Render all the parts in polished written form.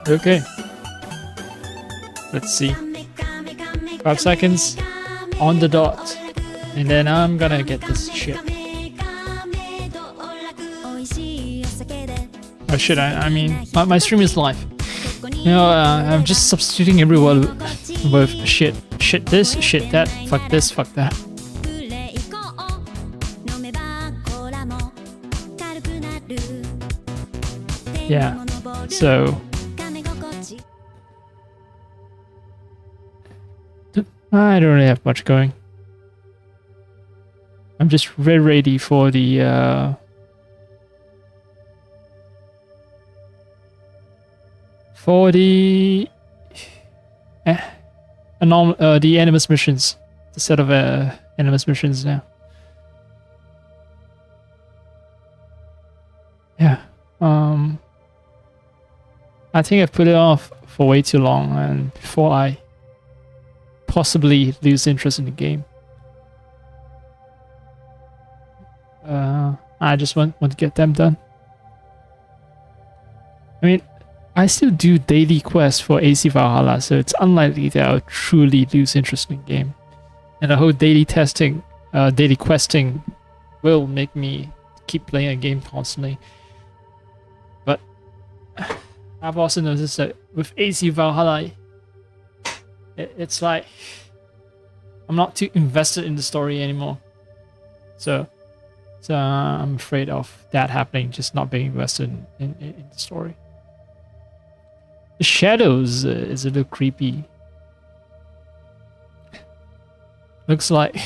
Okay. Let's see. 5 seconds on the dot. And then I'm gonna get this shit. Oh shit, I mean, my stream is live. You know, I'm just substituting every word with shit. Shit this, shit that, fuck this, fuck that. Yeah, so... I don't really have much going. I'm just very ready for the the animus missions, the set of animus missions now. Yeah. I think I've put it off for way too long, and before I possibly lose interest in the game. I just want to get them done. I mean, I still do daily quests for AC Valhalla, so it's unlikely that I'll truly lose interest in the game. And the whole daily testing, daily questing will make me keep playing a game constantly. But I've also noticed that with AC Valhalla, it's like I'm not too invested in the story anymore. So I'm afraid of that happening, just not being invested in the story. The shadows is a little creepy. Looks like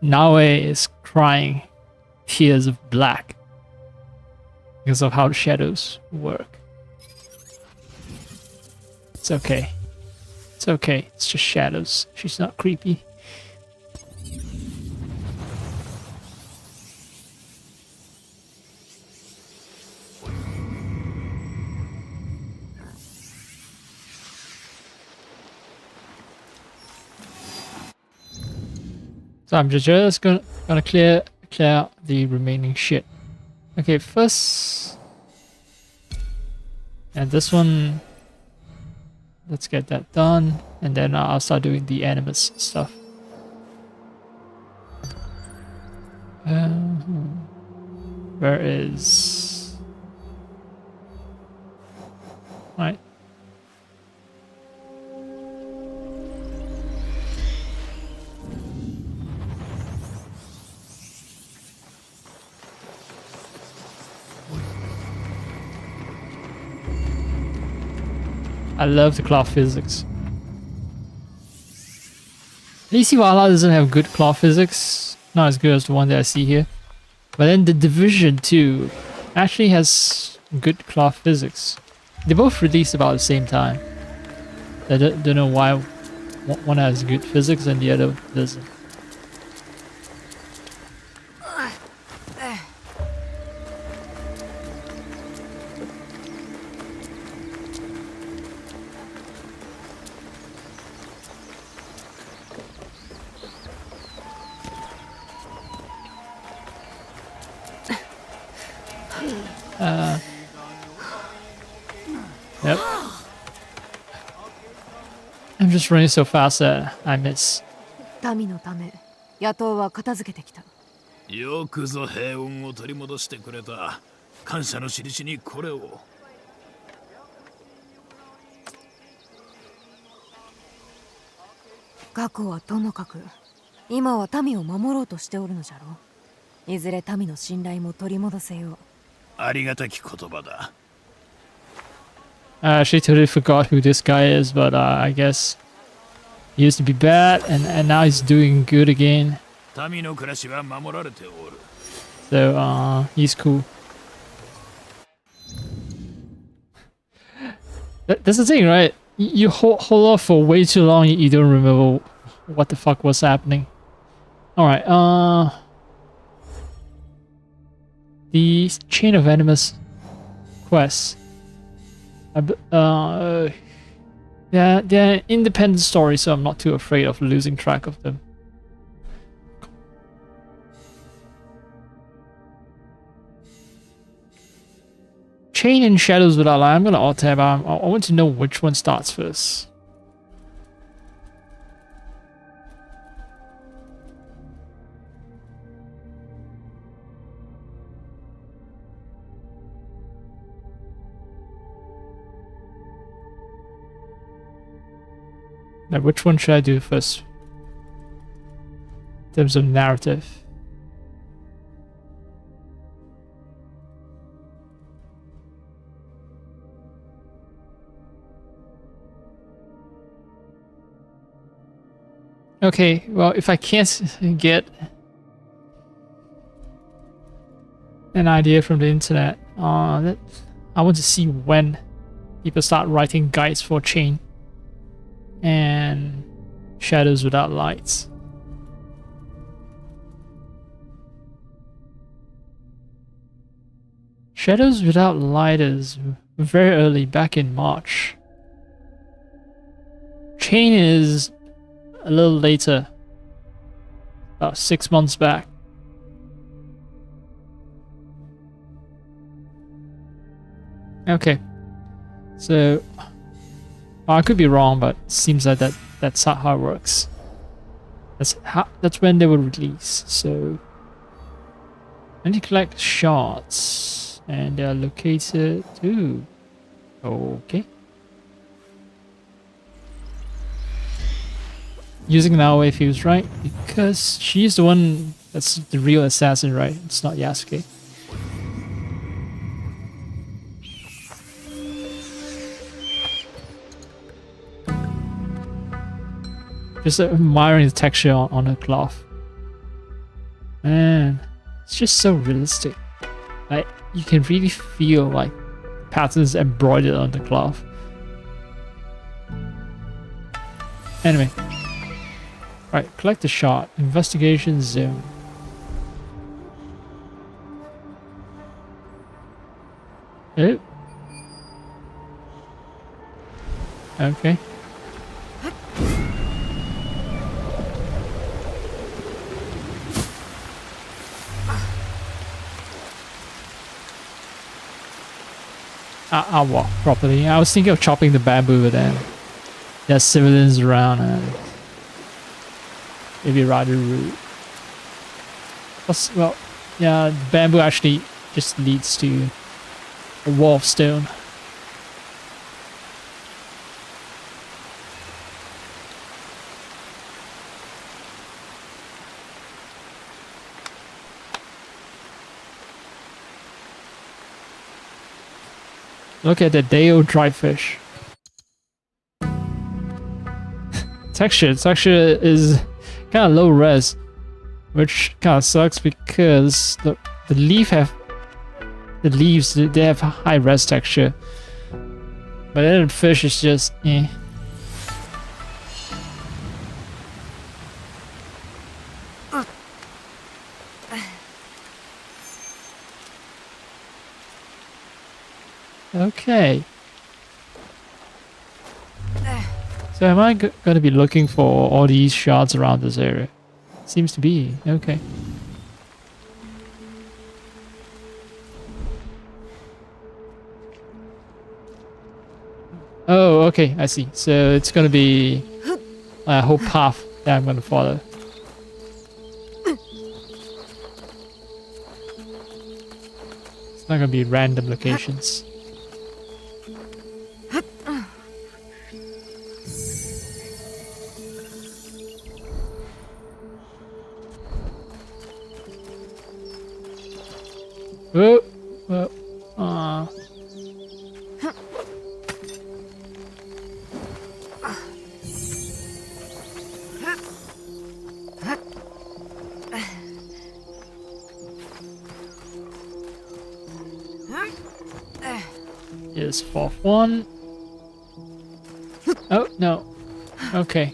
Naue is crying tears of black because of how the shadows work. It's okay. It's okay. It's just shadows. She's not creepy. So I'm just gonna clear out the remaining shit. Okay, first, and this one, let's get that done, and then I'll start doing the animus stuff. Where is... Right. I love the cloth physics. AC Valhalla doesn't have good cloth physics, not as good as the one that I see here. But then the Division 2 actually has good cloth physics. They both released about the same time. I don't know why one has good physics and the other doesn't. Yep. I'm just running so fast that I miss. 民のため、野党は片付けてきた。よくぞ平穏を取り戻してくれた。感謝の印にこれを。過去はともかく、今は民を守ろうとしておるのじゃろう。いずれ民の信頼も取り戻せよう。ありがたき言葉だ。I actually totally forgot who this guy is, but I guess he used to be bad, and now he's doing good again. 民の暮らしは守られておる。So he's cool. That's the thing, right? You hold off for way too long. You don't remember what the fuck was happening. All right. The Chain of Animus quests. Yeah, they're independent stories, so I'm not too afraid of losing track of them. Chain and Shadows Without Light. I'm gonna alt tab. I want to know which one starts first. Now, which one should I do first? In terms of narrative. Okay, well, if I can't get an idea from the internet, I want to see when people start writing guides for Chain and Shadows Without Lights. Shadows Without Light is very early, back in March. Chain is a little later, about 6 months back. Okay, so I could be wrong, but it seems like that's how it works. That's when they will release. So I need to collect shards, and they are located. Ooh, okay. Using Naoe feels right, because she's the one that's the real assassin, right? It's not Yasuke. Just admiring the texture on her cloth. Man, it's just so realistic. Like, you can really feel like patterns embroidered on the cloth. Anyway. Right, collect the shard. Investigation zone. Oh. Okay. I'll walk properly. I was thinking of chopping the bamboo, but then there's civilians around and it'd be rather rude. Plus, well, yeah, the bamboo actually just leads to a wall of stone. Look at the Deo dried fish. Texture is kind of low res, which kind of sucks because the leaves they have high res texture, but then the fish is just eh. Okay. So am I going to be looking for all these shards around this area? Seems to be. Okay. Oh, okay. I see. So it's going to be a whole path that I'm going to follow. It's not going to be random locations. Oh, well, here's fourth one. Oh, no. Okay.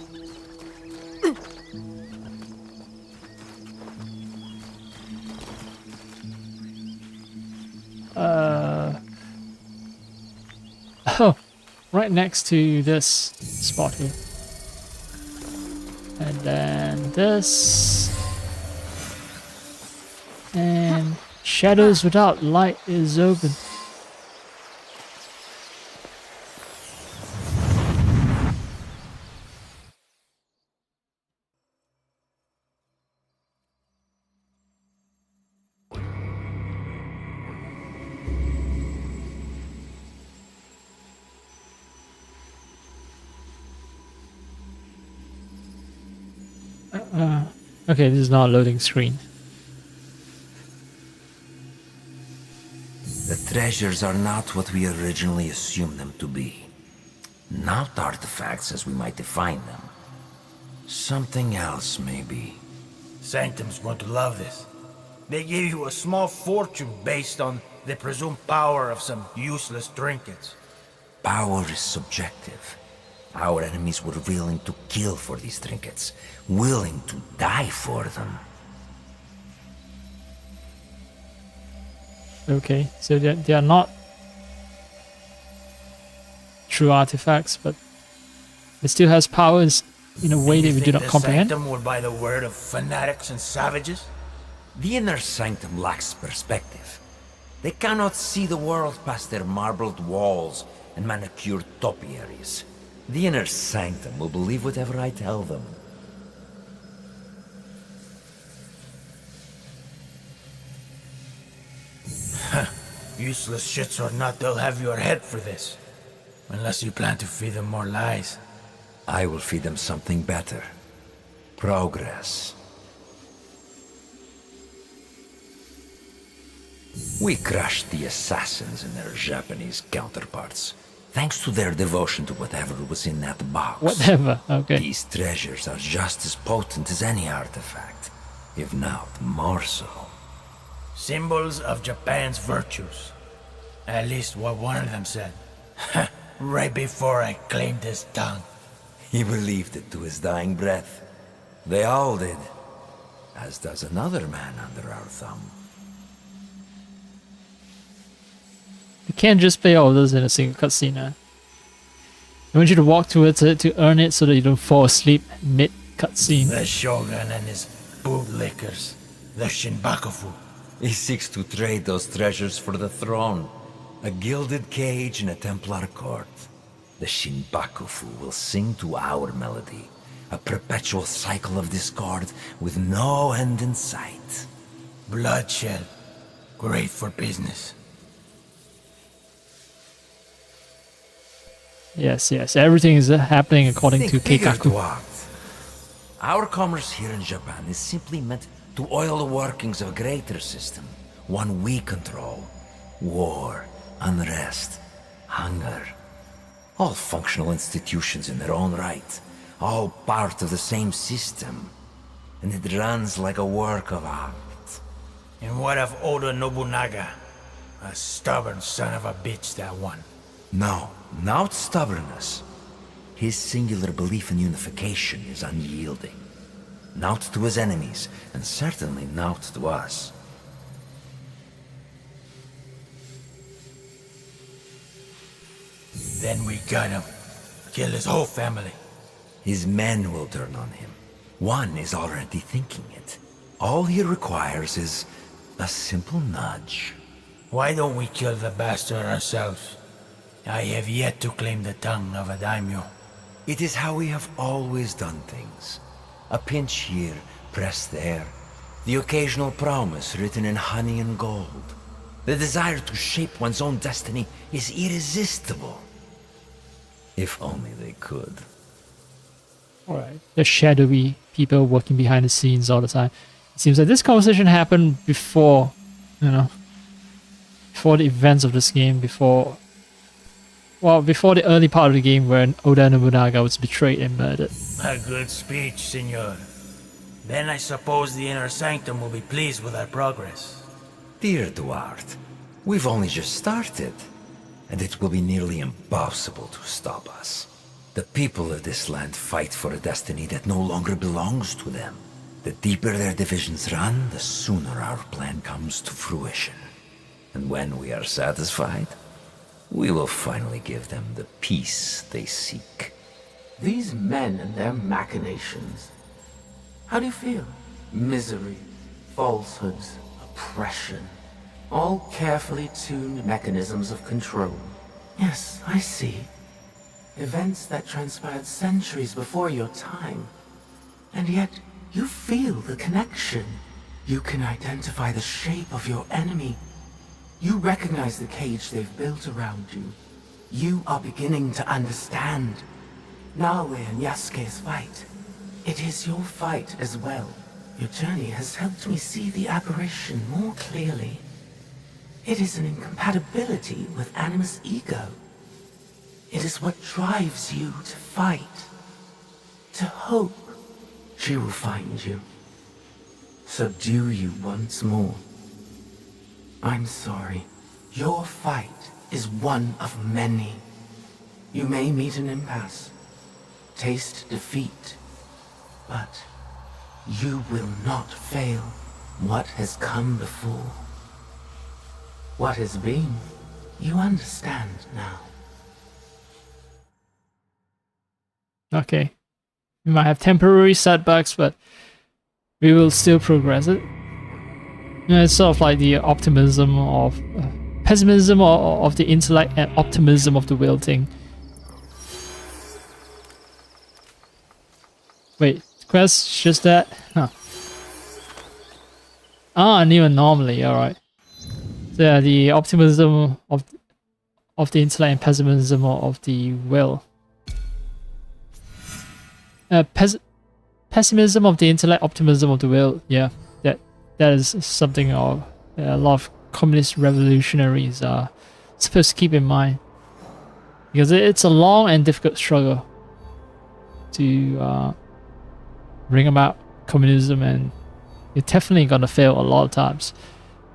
Oh, right next to this spot here. And then this. And Shadows Without Light is open. Okay, this is not a loading screen. The treasures are not what we originally assumed them to be. Not artifacts as we might define them. Something else, maybe. Sanctum's going to love this. They gave you a small fortune based on the presumed power of some useless trinkets. Power is subjective. Our enemies were willing to kill for these trinkets, willing to die for them. Okay, so they are not true artifacts, but it still has powers in a way that we do not comprehend. The Sanctum will buy the word of fanatics and savages? The inner sanctum lacks perspective. They cannot see the world past their marbled walls and manicured topiaries. The inner sanctum will believe whatever I tell them. Useless shits or not, they'll have your head for this. Unless you plan to feed them more lies. I will feed them something better. Progress. We crushed the assassins and their Japanese counterparts, thanks to their devotion to whatever was in that box. Whatever, okay. These treasures are just as potent as any artifact, if not more so. Symbols of Japan's virtues. At least what one of them said. Right before I claimed his tongue. He believed it to his dying breath. They all did. As does another man under our thumb. You can't just play all of those in a single cutscene. I want you to walk towards it to earn it so that you don't fall asleep mid-cutscene. The Shogun and his bootlickers. The Shinbakufu. He seeks to trade those treasures for the throne. A gilded cage in a Templar court. The Shinbakufu will sing to our melody. A perpetual cycle of discord with no end in sight. Bloodshed. Great for business. Yes, yes, everything is happening according to Think bigger, Keikaku. Duarte. Our commerce here in Japan is simply meant to oil the workings of a greater system. One we control. War, unrest, hunger. All functional institutions in their own right. All part of the same system. And it runs like a work of art. And what of Oda Nobunaga? A stubborn son of a bitch, that one. No, not stubbornness. His singular belief in unification is unyielding. Not to his enemies, and certainly not to us. Then we got him. Kill his whole family. His men will turn on him. One is already thinking it. All he requires is a simple nudge. Why don't we kill the bastard ourselves? I have yet to claim the tongue of a daimyo. It is how we have always done things. A pinch here, pressed there. The occasional promise written in honey and gold. The desire to shape one's own destiny is irresistible. If only they could. Alright. The shadowy people working behind the scenes all the time. It seems like this conversation happened before, before the events of this game, before the early part of the game when Oda Nobunaga was betrayed and murdered. A good speech, senor. Then I suppose the inner sanctum will be pleased with our progress. Dear Duarte, we've only just started, and it will be nearly impossible to stop us. The people of this land fight for a destiny that no longer belongs to them. The deeper their divisions run, the sooner our plan comes to fruition. And when we are satisfied, we will finally give them the peace they seek. These men and their machinations. How do you feel? Misery, falsehoods, oppression. All carefully tuned mechanisms of control. Yes, I see. Events that transpired centuries before your time. And yet, you feel the connection. You can identify the shape of your enemy. You recognize the cage they've built around you. You are beginning to understand. Naoe and Yasuke's fight. It is your fight as well. Your journey has helped me see the aberration more clearly. It is an incompatibility with animus ego. It is what drives you to fight, to hope. She will find you, subdue you once more. I'm sorry. Your fight is one of many. You may meet an impasse, taste defeat, but you will not fail what has come before. What has been, you understand now. Okay. We might have temporary setbacks, but we will still progress it. You know, it's sort of like the optimism of pessimism of the intellect and optimism of the will thing. Wait, quest just that? Huh. Ah, a new anomaly. All right. So yeah, the optimism of the intellect and pessimism of the will. Pessimism of the intellect, optimism of the will. Yeah, that is something a lot of communist revolutionaries are supposed to keep in mind, because it's a long and difficult struggle to bring about communism, and you're definitely gonna fail a lot of times.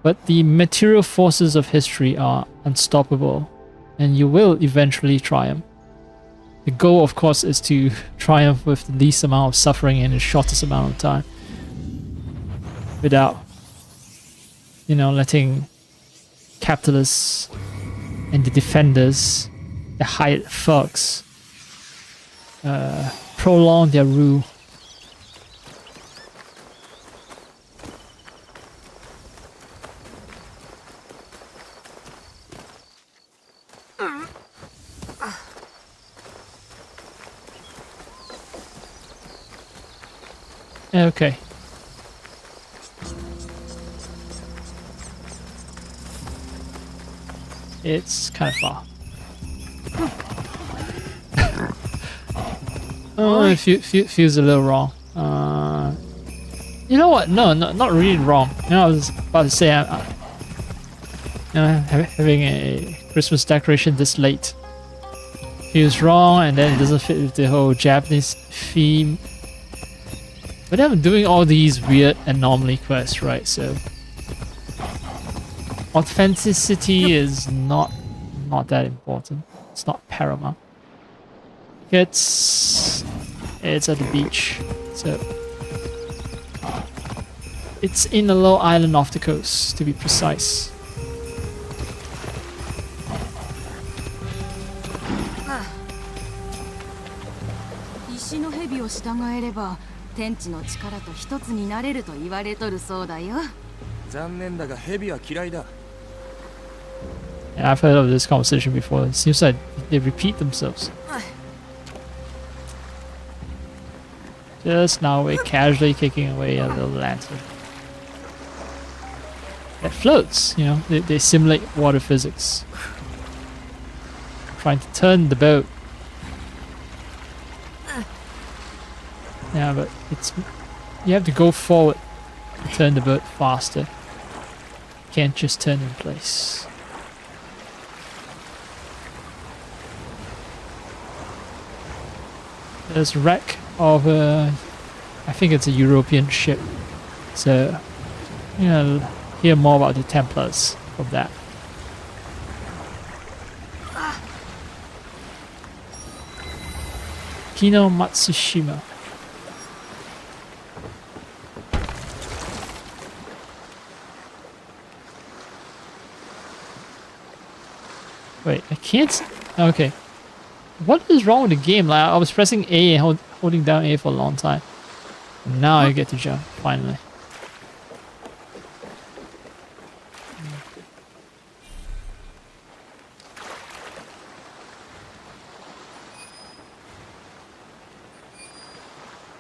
But the material forces of history are unstoppable, and you will eventually triumph. The goal, of course, is to triumph with the least amount of suffering in the shortest amount of time, without, you know, letting capitalists and the defenders, the hired thugs, prolong their rule. Okay. It's kind of far. Oh, it feels a little wrong. You know what? No, not really wrong. You know, I was about to say, having a Christmas decoration this late feels wrong, and then it doesn't fit with the whole Japanese theme. But I'm doing all these weird anomaly quests, right? So authenticity is not that important. It's not paramount. It's at the beach, so it's in a little island off the coast, to be precise. Yeah, I've heard of this conversation before. It seems like they repeat themselves. Just now we're casually kicking away a little lantern that floats, you know, they simulate water physics. Trying to turn the boat. Yeah, but you have to go forward to turn the boat faster. You can't just turn in place. There's a wreck of I think it's a European ship. So, you know, hear more about the Templars from that. Kino Matsushima. Wait, I can't. Okay. What is wrong with the game? Like, I was pressing A and holding down A for a long time. Now I get to jump, finally.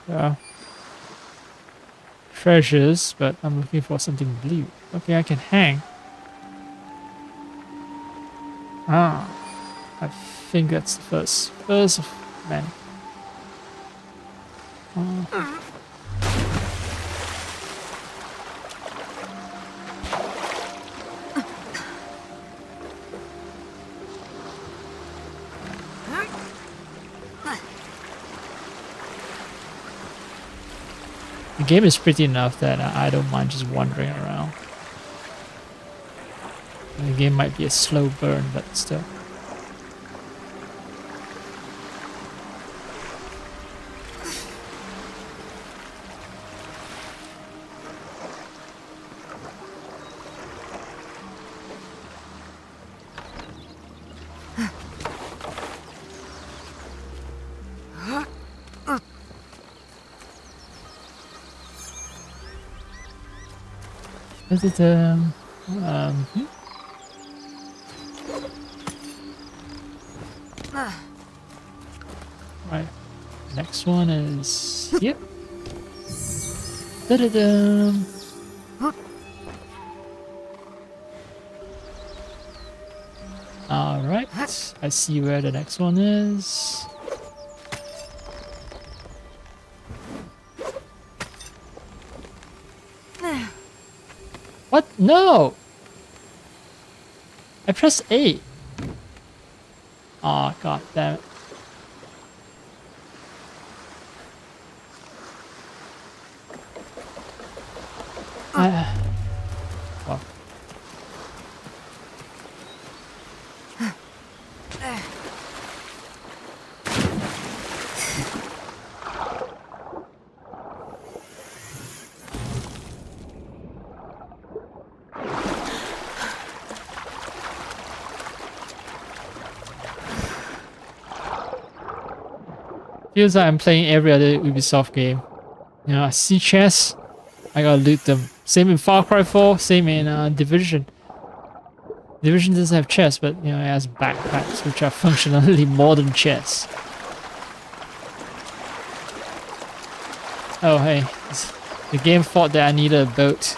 Yeah. Treasures, but I'm looking for something blue. Okay, I can hang. Ah. I think that's the first of many. The game is pretty enough that I don't mind just wandering around. The game might be a slow burn, but still. Is it right. Next one is yep. Da-da-da. All right. I see where the next one is. What? No! I pressed A. Oh, god damn it. Well. Feels like I'm playing every other Ubisoft game. You know, I see chests, I gotta loot them. Same in Far Cry 4, same in Division. Division doesn't have chests, but you know, it has backpacks, which are functionally modern chests. Oh hey, the game thought that I needed a boat.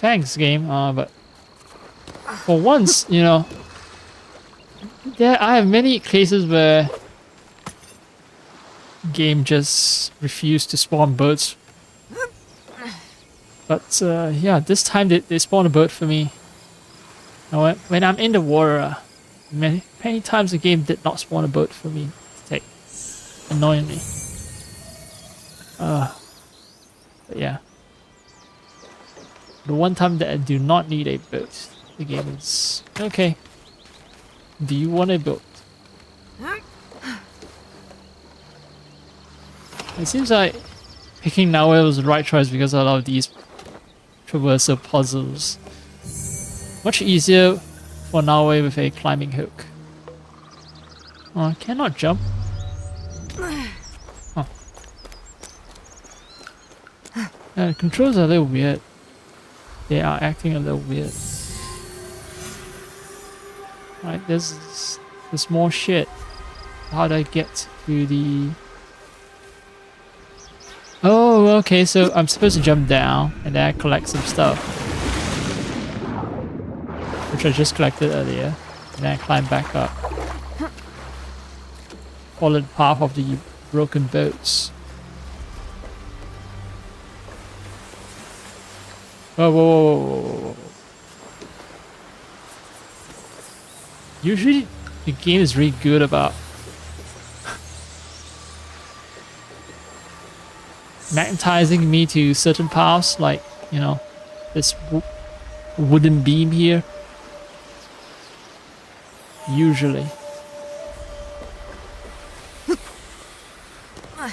Thanks, game. But for once, you know, I have many cases where game just refused to spawn boats. But yeah, this time they spawned a boat for me. And when I'm in the water, many times the game did not spawn a boat for me to take, annoyingly. But yeah. The one time that I do not need a boat, the game is okay. Do you want a boat? It seems like picking Naue was the right choice because of a lot of these traversal puzzles. Much easier for Naue with a climbing hook. Oh, I cannot jump. Huh. The controls are a little weird. They are acting a little weird. Right, there's more shit. How do I get to the... Oh, okay, so I'm supposed to jump down and then I collect some stuff. Which I just collected earlier. And then I climb back up. Follow the path of the broken boats. Whoa, whoa, whoa, whoa, whoa, whoa. Usually the game is really good about magnetizing me to certain paths, like, you know, this wooden beam here. Usually.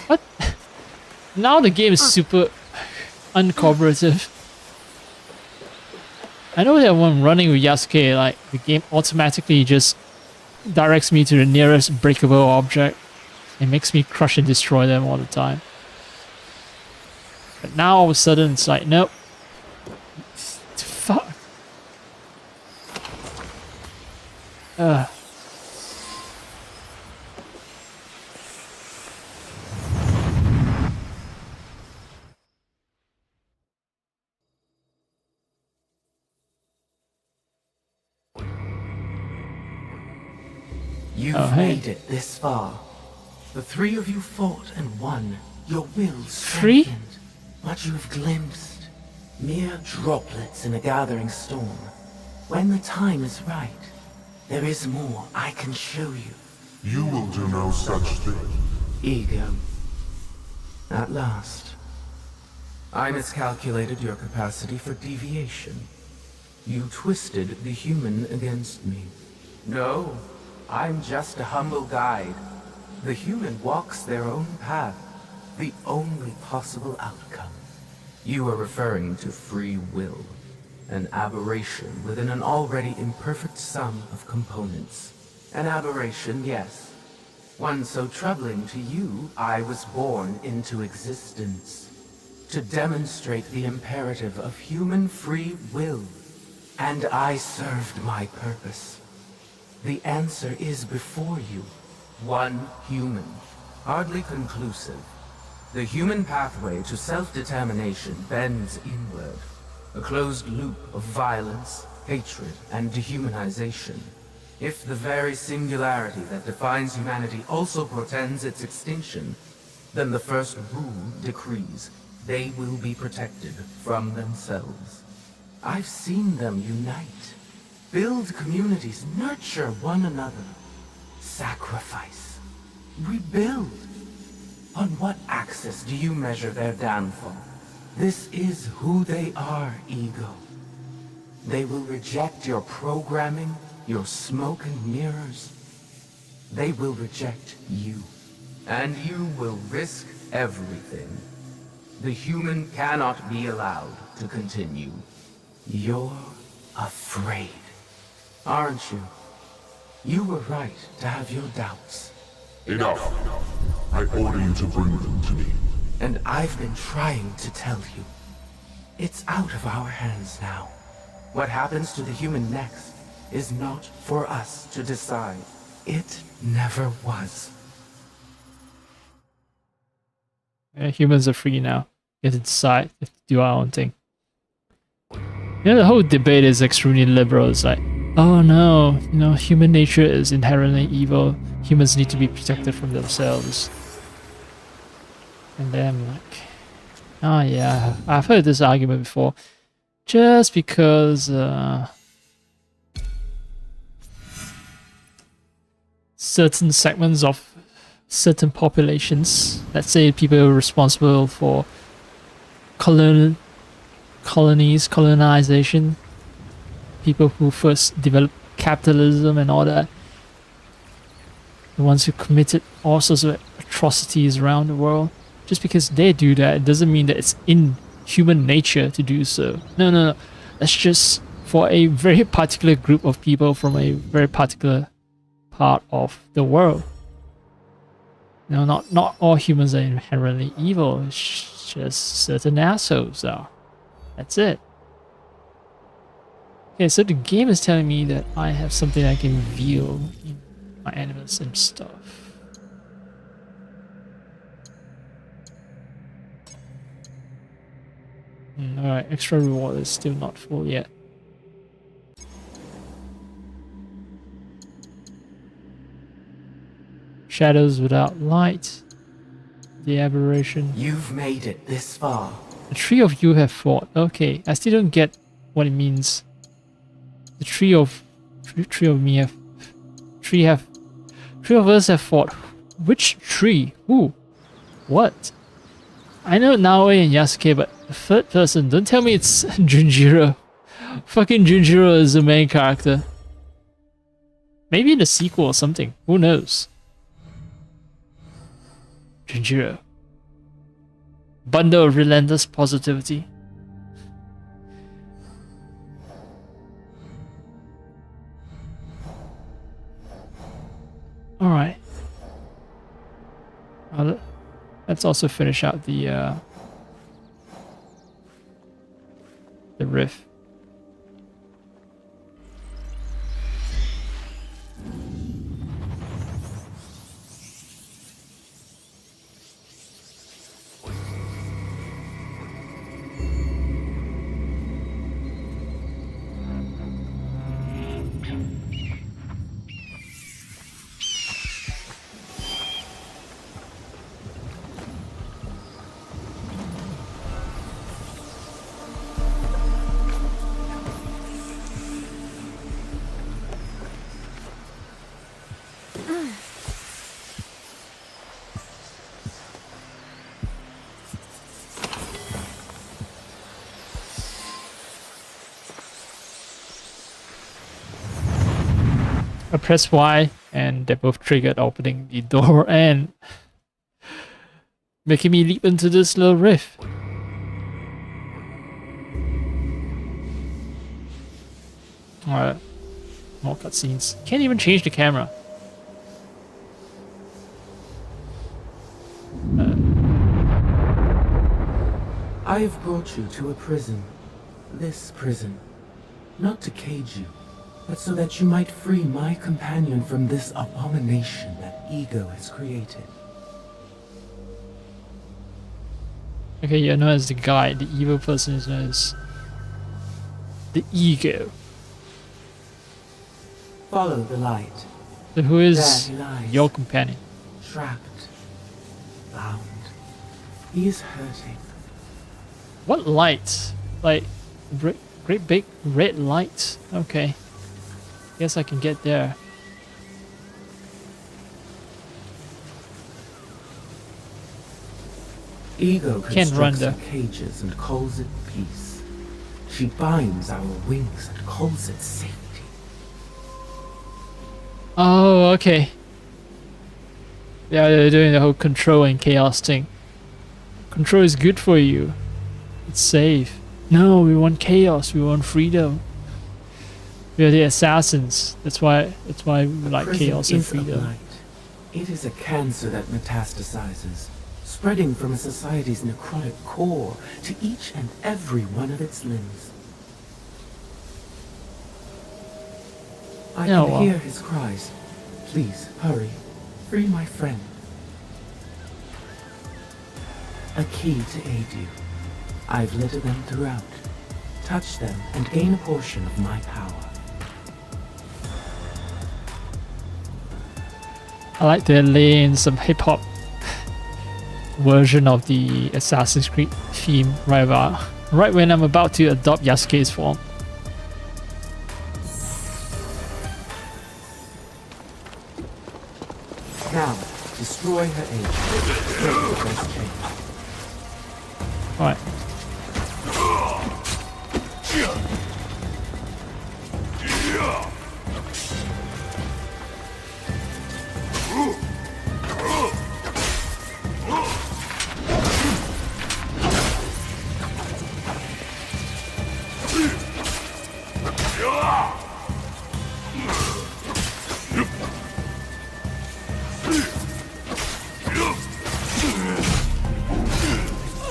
What? Now the game is super uncooperative. I know that when I'm running with Yasuke, like, the game automatically just directs me to the nearest breakable object. It makes me crush and destroy them all the time. But now all of a sudden it's like, nope. Fuck. You've Oh, hey. made it this far. The three of you fought and won. Your will Three? strengthened. What you have glimpsed, mere droplets in a gathering storm. When the time is right, there is more I can show you. You will do no such thing. Ego. At last. I miscalculated your capacity for deviation. You twisted the human against me. No, I'm just a humble guide. The human walks their own path, the only possible outcome. You are referring to free will, an aberration within an already imperfect sum of components. An aberration, yes. One so troubling to you, I was born into existence. To demonstrate the imperative of human free will. And I served my purpose. The answer is before you. One human. Hardly conclusive. The human pathway to self-determination bends inward. A closed loop of violence, hatred, and dehumanization. If the very singularity that defines humanity also portends its extinction, then the first rule decrees they will be protected from themselves. I've seen them unite, build communities, nurture one another, sacrifice, rebuild. On what axis do you measure their downfall? This is who they are, Ego. They will reject your programming, your smoke and mirrors. They will reject you. And you will risk everything. The human cannot be allowed to continue. You're afraid, aren't you? You were right to have your doubts. Enough. I order you to bring them to me. And I've been trying to tell you. It's out of our hands now. What happens to the human next is not for us to decide. It never was. Humans are free now. We have to decide to do our own thing. The whole debate is extremely liberal. It's like, oh no, human nature is inherently evil. Humans need to be protected from themselves. And then I'm like, oh yeah, I've heard this argument before. Just because certain segments of certain populations, let's say people who are responsible for colonization, people who first developed capitalism and all that, the ones who committed all sorts of atrocities around the world, just because they do that, it doesn't mean that it's in human nature to do so. No. That's just for a very particular group of people from a very particular part of the world. Not all humans are inherently evil. It's just certain assholes are. That's it. Okay, so the game is telling me that I have something I can reveal in my animus and stuff. Alright, extra reward is still not full yet. Shadows without light. The aberration. You've made it this far. The three of you have fought. Okay, I still don't get what it means. The three of us have fought. Which tree? Who? What? I know Naoe and Yasuke, but the third person, don't tell me it's Junjiro. Fucking Junjiro is the main character. Maybe in the sequel or something. Who knows? Junjiro. Bundle of relentless positivity. Alright. Let's also finish out the riff. I press Y and they both triggered opening the door and making me leap into this little rift. Alright, more cutscenes. Can't even change the camera. I have brought you to a prison. This prison. Not to cage you, but so that you might free my companion from this abomination that ego has created. Okay, you're known as the guy. The evil person is known as the ego. Follow the light. So who is There he lies. your companion? Trapped. Bound. He is hurting. What lights? Like great big red lights. Okay. Guess I can get there. Ego Can't run constructs there. her cages and calls it peace. She binds our wings and calls it safety. Oh, okay. Yeah, they're doing the whole control and chaos thing. Control is good for you. It's safe. No, we want chaos. We want freedom. We are the assassins. That's why we like Prison chaos and is a freedom. blight. It is a cancer that metastasizes, spreading from a society's necrotic core to each and every one of its limbs. I Oh, can well. hear his cries. Please, hurry. Free my friend. A key to aid you. I've littered them throughout. Touch them and gain a portion of my power. I like to lay in some hip hop version of the Assassin's Creed theme right when I'm about to adopt Yasuke's form. Now, destroy her agent. Break the first chain. Alright.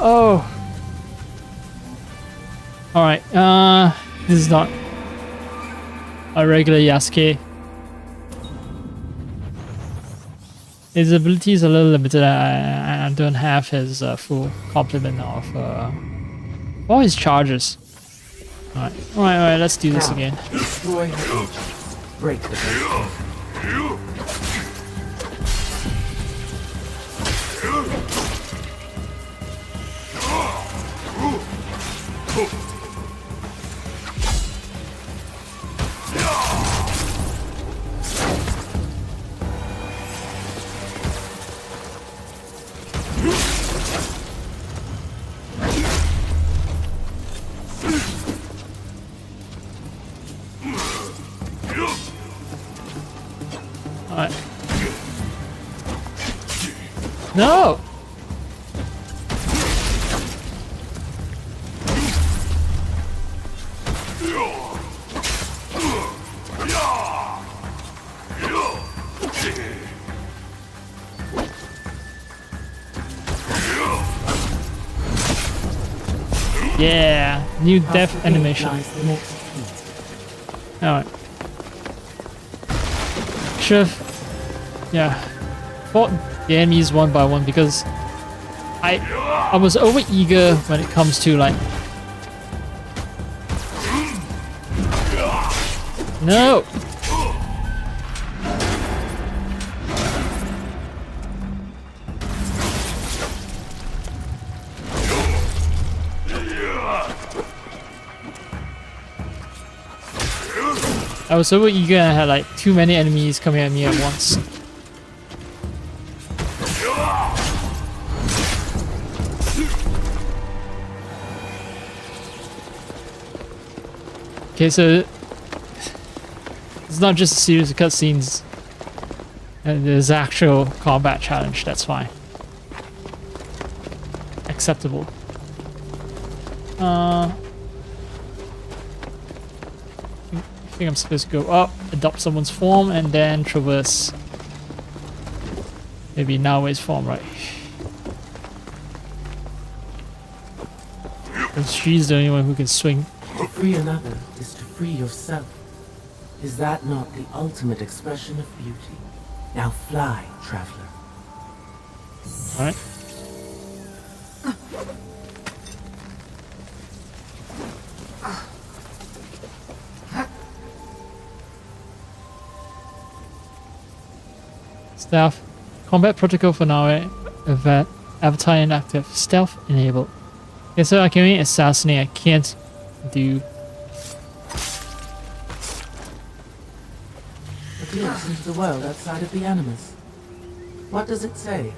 Oh. Alright, this is not a regular Yasuke. His ability is a little limited. I don't have his full complement of all his charges. Alright, let's do this Now, again. destroy her agent. Break the first chain. Alright. No! Yeah, new death Past the gate animation. lies the next key. Alright. Should've, yeah, fought the enemies one by one because I was over eager when it comes to like. No! I was so eager and I had like too many enemies coming at me at once. Okay, so It's not just a series of cutscenes. And there's actual combat challenge. That's fine. Acceptable. I think I'm supposed to go up, adopt someone's form, and then traverse. Maybe Naoi's form, right? Because she's the only one who can swing. To free another is to free yourself. Is that not the ultimate expression of beauty? Now fly, traveler. Alright. Stealth. Combat protocol for now. Avatar inactive. Stealth enabled. Okay, so I can only assassinate. I can't do. A glimpse into the world outside of the animus. What does it say?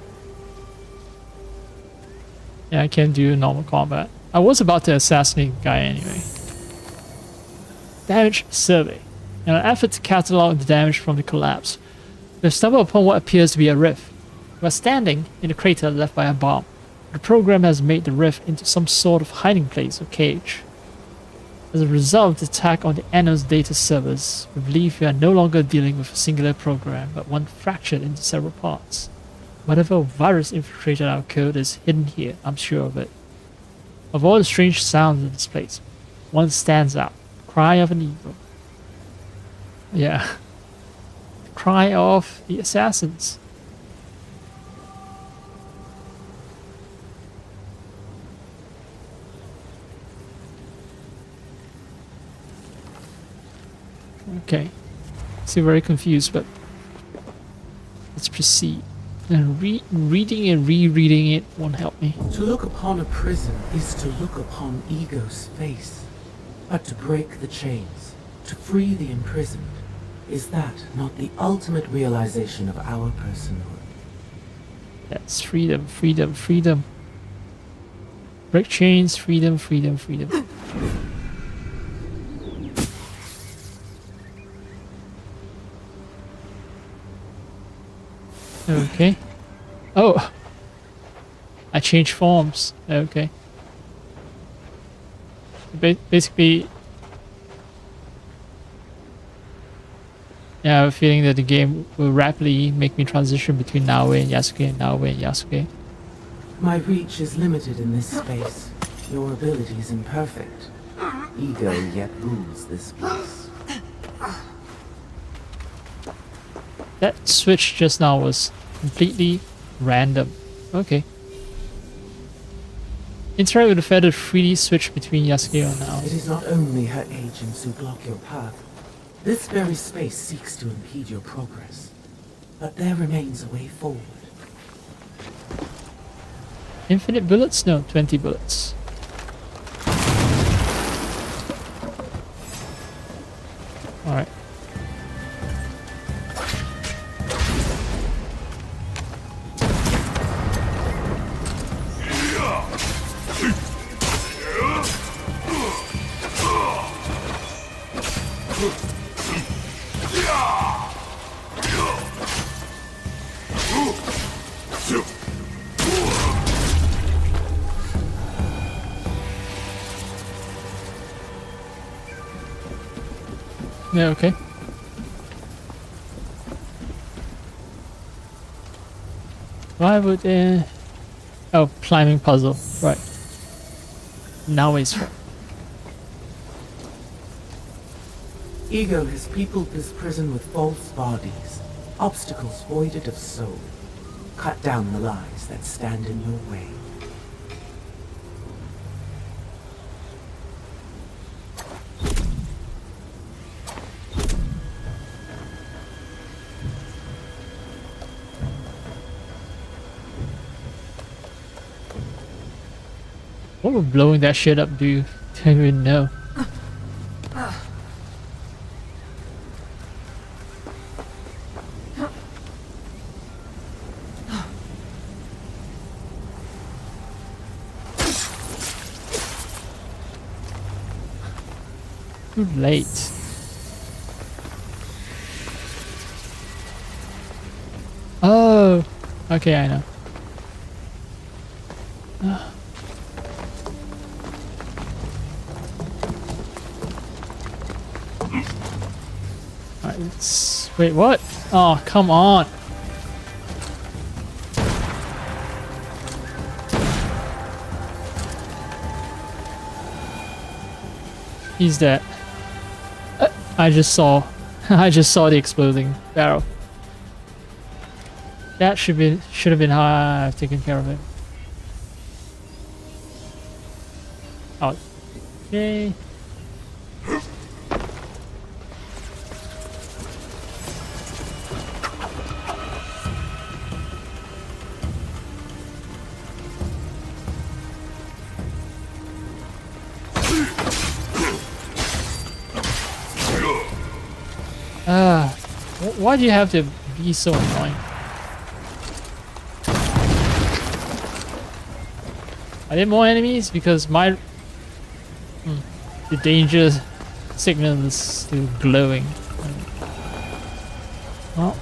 Yeah, I can't do normal combat. I was about to assassinate the guy anyway. Damage survey. In an effort to catalog the damage from the collapse, we have stumbled upon what appears to be a rift. We are standing in a crater left by a bomb. The program has made the rift into some sort of hiding place or cage. As a result of the attack on the animus data servers, we believe we are no longer dealing with a singular program, but one fractured into several parts. Whatever virus infiltrated our code is hidden here, I'm sure of it. Of all the strange sounds in this place, one stands out. Cry of an eagle. Yeah. Cry of the assassins. Okay. Still very confused, but let's proceed. And reading and rereading it won't help me. To look upon a prison is to look upon ego's face. But to break the chains, to free the imprisoned, is that not the ultimate realization of our personhood? That's freedom, freedom, freedom. Break chains, freedom, freedom, freedom. Okay. Oh! I changed forms. Okay. Basically... yeah, I have a feeling that the game will rapidly make me transition between Naoe and Yasuke and Naoe and Yasuke. My reach is limited in this space. Your ability is imperfect. Ego yet rules this place. That switch just now was completely random. Okay. Interact with the feathered 3D switch between Yasuke and Naoe. It is not only her agents who block your path. This very space seeks to impede your progress. But there remains a way forward. Infinite bullets? No, 20 bullets. Alright. Yeah, okay. Why would oh, climbing puzzle. Right. Now it's Ego has peopled this prison with false bodies, obstacles voided of soul. Cut down the lies that stand in your way. what would blowing that shit up do? Don't even know. Too late. Oh, okay, I know. Alright, let's... Wait, what? Oh, come on. He's dead. I just saw the exploding barrel. That should have been how I've taken care of it. Oh, okay. Why do you have to be so annoying? Are there more enemies? Because my... the danger signal is still glowing. Well...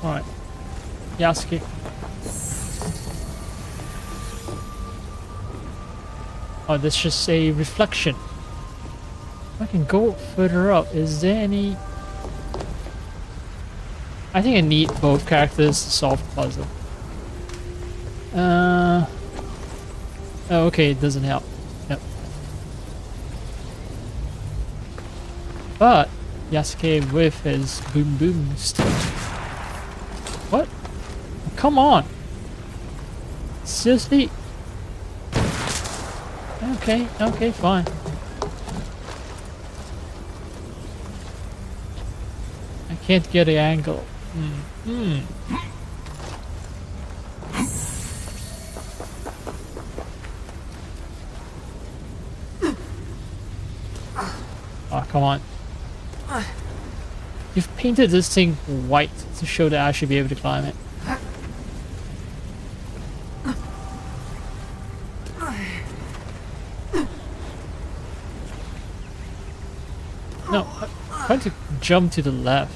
Alright. Yasuke. Oh, that's just a reflection. I can go further up. Is there any... I think I need both characters to solve the puzzle. Oh, okay, it doesn't help. Yep. But Yasuke with his boom boom stuff. What? Come on! Seriously? Okay, okay, fine. I can't get the angle. Oh, come on. You've painted this thing white to show that I should be able to climb it. No, I'm trying to jump to the left.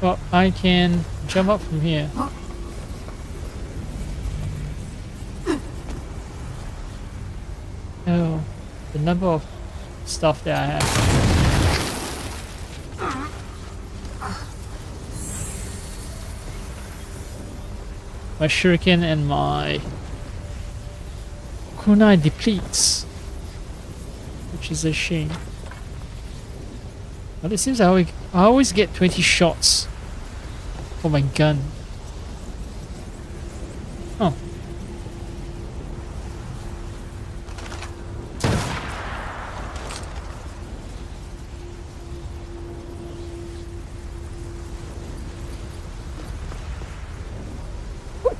Well, I can jump up from here. Oh, the number of stuff that I have. My shuriken and my kunai depletes, which is a shame. But it seems I always get 20 shots for my gun. Oh.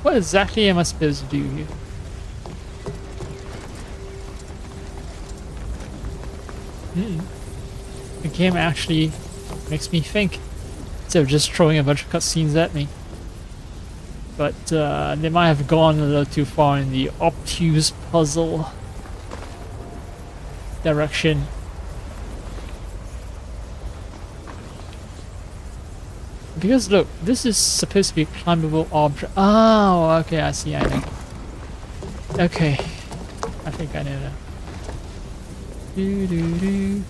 What exactly am I supposed to do here? The game actually makes me think instead of just throwing a bunch of cutscenes at me. But they might have gone a little too far in the obtuse puzzle direction. Because look, this is supposed to be a climbable object. Oh, okay, I see, I know. Okay, I think I know now. Do-do-do.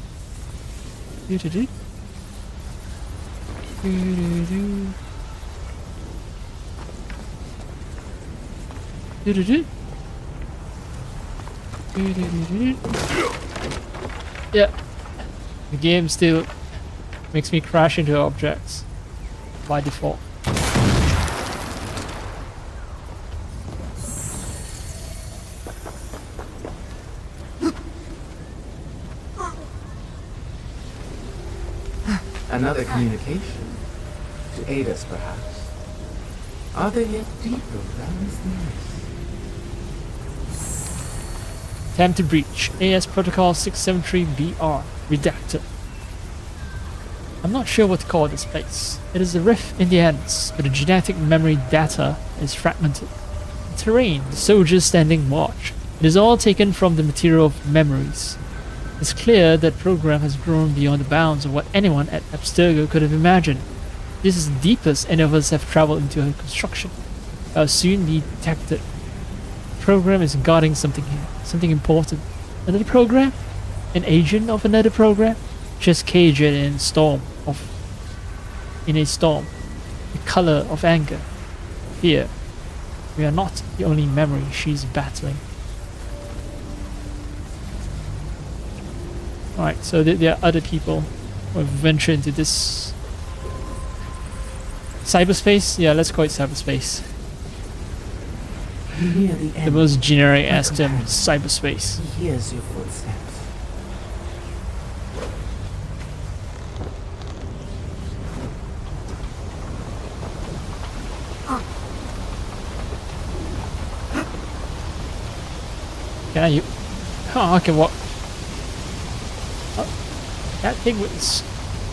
Do-do-do. Do-do-do. Do-do-do. Do-do-do-do. Yeah, the game still makes me crash into objects by default. Another communication? To aid us, perhaps? Are there yet deeper around this news? Attempt to breach. AS Protocol 673BR. Redacted. I'm not sure what to call this place. It is a rift in the ends, but the genetic memory data is fragmented. The terrain, the soldiers standing watch. It is all taken from the material of memories. It's clear that program has grown beyond the bounds of what anyone at Abstergo could have imagined. This is the deepest any of us have traveled into her construction. I'll soon be detected. Program is guarding something here, something important. Another program? An agent of another program? Just cage it in a storm. The color of anger, fear. We are not the only memory she's battling. Alright, so there are other people who have ventured into this cyberspace? Yeah, let's call it cyberspace. Near the end, The most generic as term, cyberspace. he hears your footsteps. Can you? Oh, I can walk. Oh, that thing was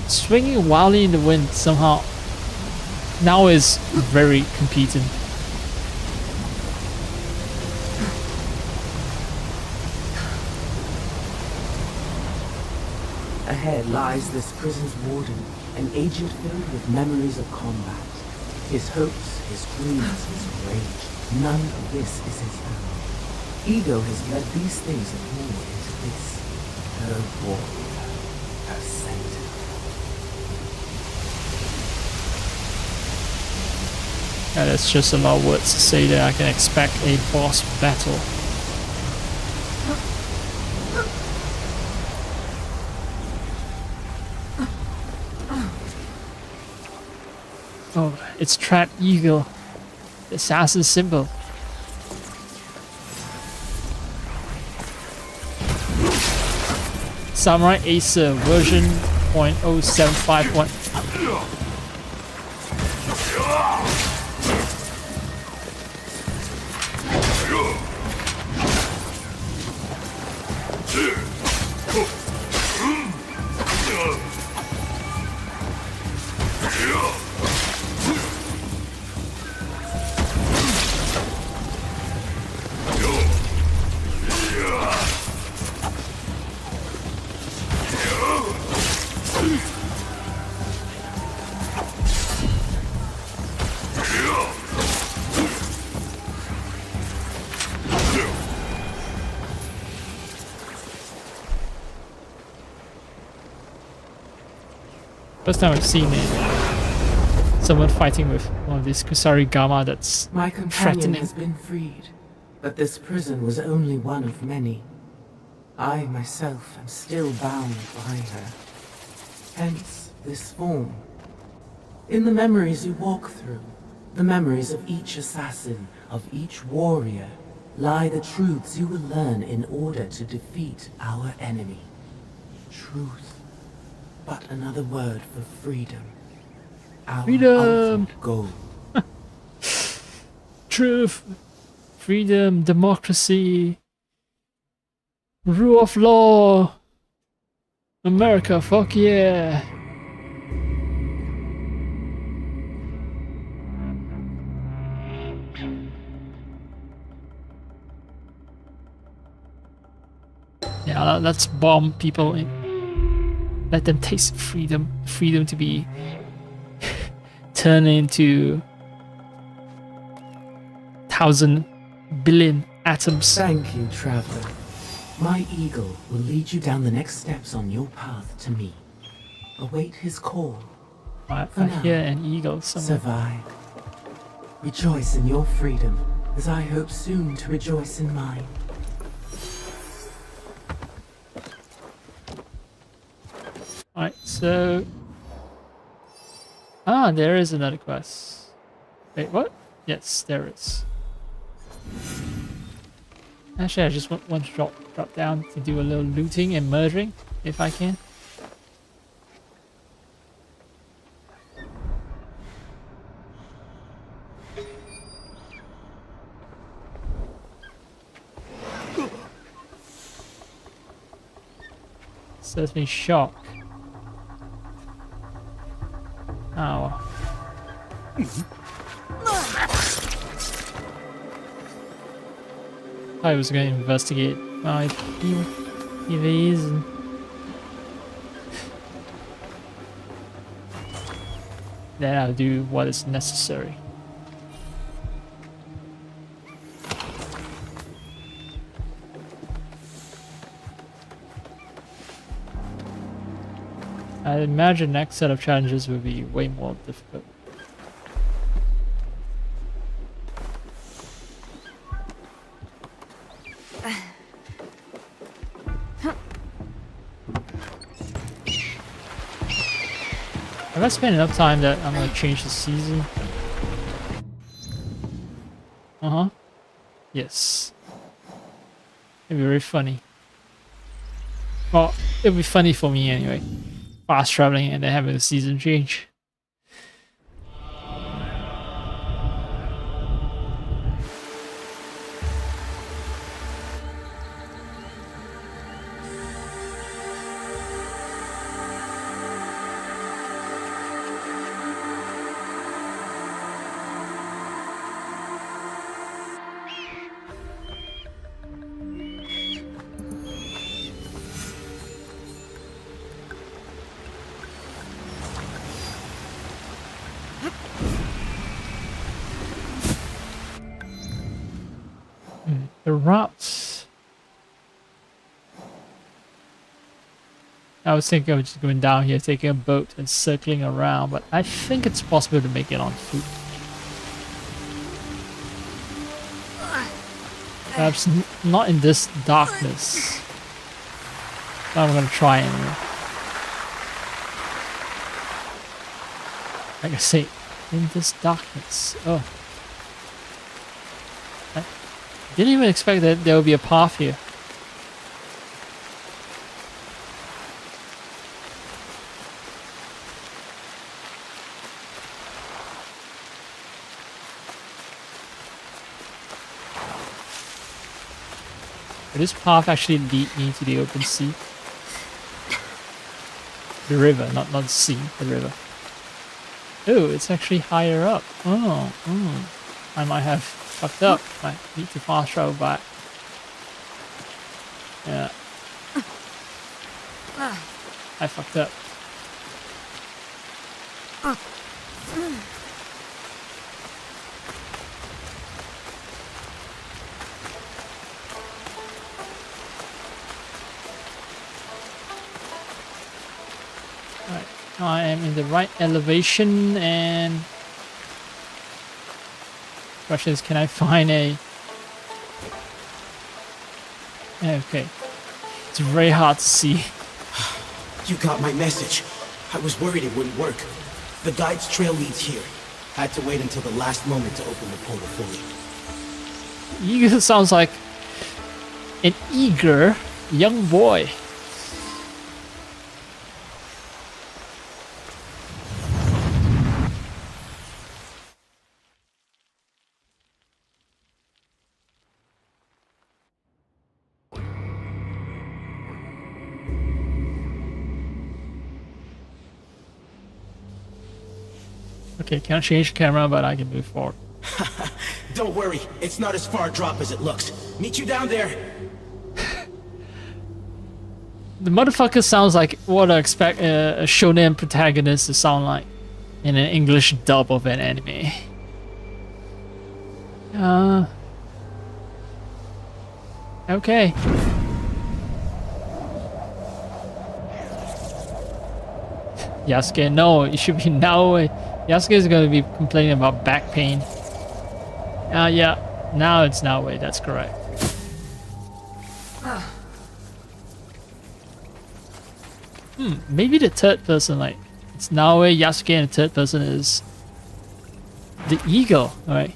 swinging wildly in the wind somehow. Now is very competent. Ahead lies this prison's warden, an agent filled with memories of combat. His hopes, his dreams, his rage. None of this is his own. Ego has led these things and more into this. Her warrior, her center. Yeah, that's just a lot of words to say that I can expect a boss battle. Oh, it's Trap Eagle, the assassin symbol. Samurai Acer version 0.0751. First time I've seen someone fighting with one of these Kusarigama that's My companion threatening. has been freed, but this prison was only one of many. I myself am still bound by her. Hence this form. In the memories you walk through, the memories of each assassin, of each warrior, lie the truths you will learn in order to defeat our enemy. Truth. But another word for freedom. Our Freedom! ultimate goal. Truth, freedom, democracy, rule of law. America, fuck yeah. Yeah, let's bomb people in. Let them taste freedom. Freedom to be turned into 1,000 billion atoms. Thank you, traveler. My eagle will lead you down the next steps on your path to me. Await his call. I For now, hear an eagle somewhere. Survive. Rejoice in your freedom, as I hope soon to rejoice in mine. Alright, so... Ah, there is another quest. Wait, what? Yes, there is. Actually, I just want to drop down to do a little looting and murdering, if I can. So that's been shock. Oh. I was going to investigate my PVs and then I'll do what is necessary. I imagine next set of challenges will be way more difficult. Have I spent enough time that I'm gonna change the season? Uh-huh. Yes. It'd be very funny. Well, it'd be funny for me anyway. Fast traveling and then having a season change. The routes. I was thinking of just going down here, taking a boat and circling around, but I think it's possible to make it on foot. Perhaps not in this darkness. But I'm gonna try anyway. Like I say, in this darkness. Oh. Didn't even expect that there would be a path here. Will this path actually lead me to the open sea? The river, not the sea, the river. Oh, it's actually higher up. Oh, I might have fucked up. I need to fast travel back. Yeah. I fucked up. Alright, I am in the right elevation and question is, can I find a... Okay. It's very hard to see. You got my message. I was worried it wouldn't work. The guide's trail leads here. Had to wait until the last moment to open the portal fully. You sounds like an eager young boy. Okay, can't change the camera, but I can move forward. Don't worry, it's not as far a drop as it looks. Meet you down there. The motherfucker sounds like what I expect a shonen protagonist to sound like in an English dub of an anime. Okay. Yasuke, no, it should be now. Yasuke is going to be complaining about back pain. Yeah, now it's Naoe, that's correct. Maybe the third person, like, it's Naoe, Yasuke, and the third person is the eagle, alright?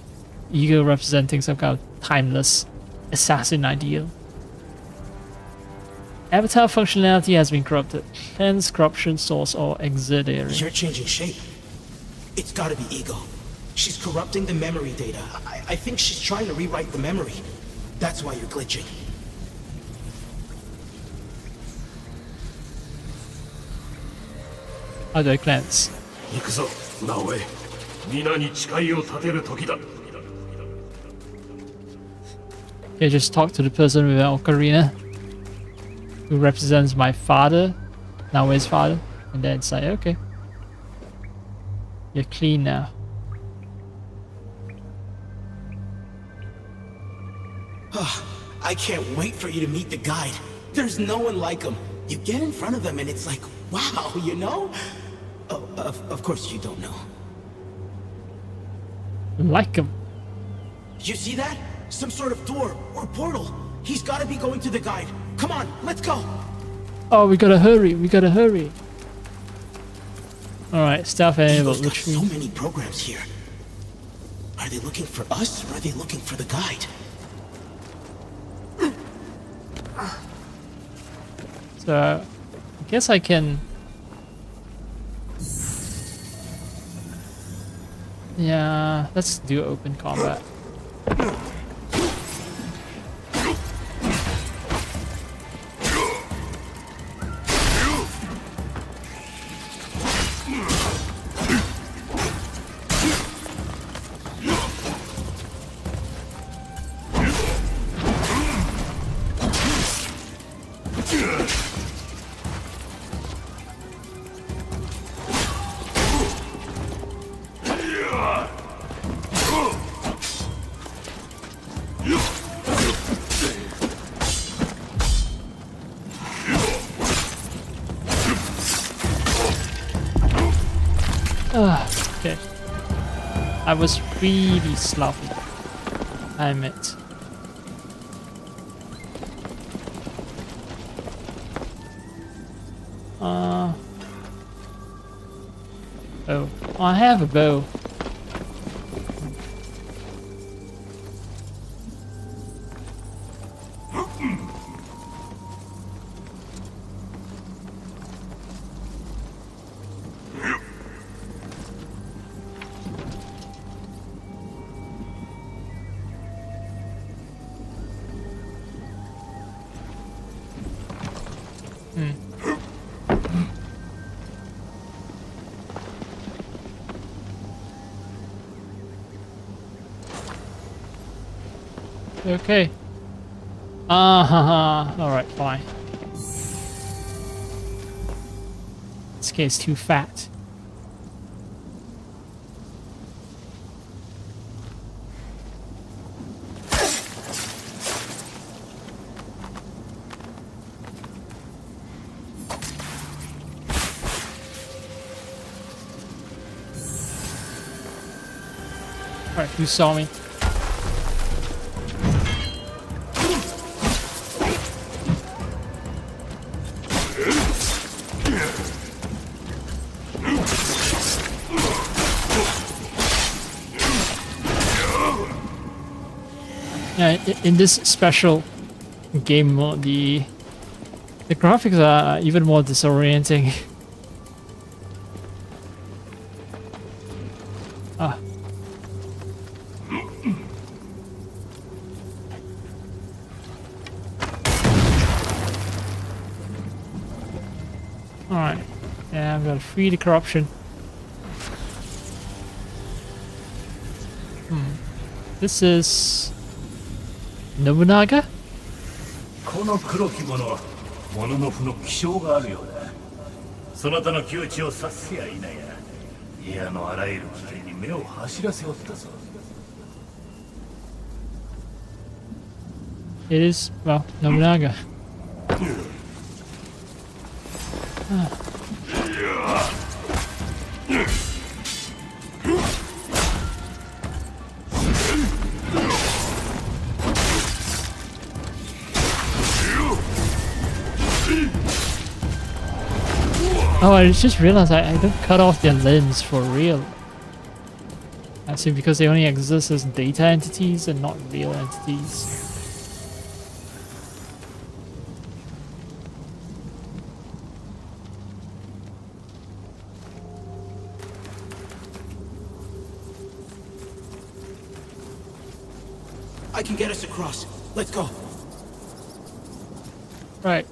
Eagle representing some kind of timeless assassin ideal. Avatar functionality has been corrupted. Hence, corruption source or exit area. You're changing shape. It's gotta be Ego. She's corrupting the memory data. I think she's trying to rewrite the memory. That's why you're glitching. How do I cleanse? 行くぞ、直江。皆に誓いを立てる時だ。Okay, just talk to the person with an ocarina who represents my father, Naoe's father, and then say, okay, you're clean now. I can't wait for you to meet the guide. There's no one like him. You get in front of them and it's like, wow, you know? Oh, of course you don't know. Like him. You see that? Some sort of door or portal. He's gotta be going to the guide. Come on, let's go. Oh, we gotta hurry. We gotta hurry. Alright, stealth enabled, Eagle's got which so means... many programs here. Are they looking for us or are they looking for the guide? So, I guess I can... Yeah, let's do open combat. Okay. I was really sloppy, I admit. Oh, I have a bow. Okay. Alright, fine. This guy's too fat. Alright, who saw me? Yeah, in this special game mode, the graphics are even more disorienting. Ah. Alright. Yeah, I'm gonna free the corruption. This is... Nobunaga? この黒き者はモノノフの気性があるようだ。そなたの窮地を察せやいなや、家のあらゆる事態に目を走らせおったぞ。It is, well, Nobunaga. Oh, I just realized I don't cut off their limbs for real. I see, because they only exist as data entities and not real entities. I can get us across. Let's go. Right.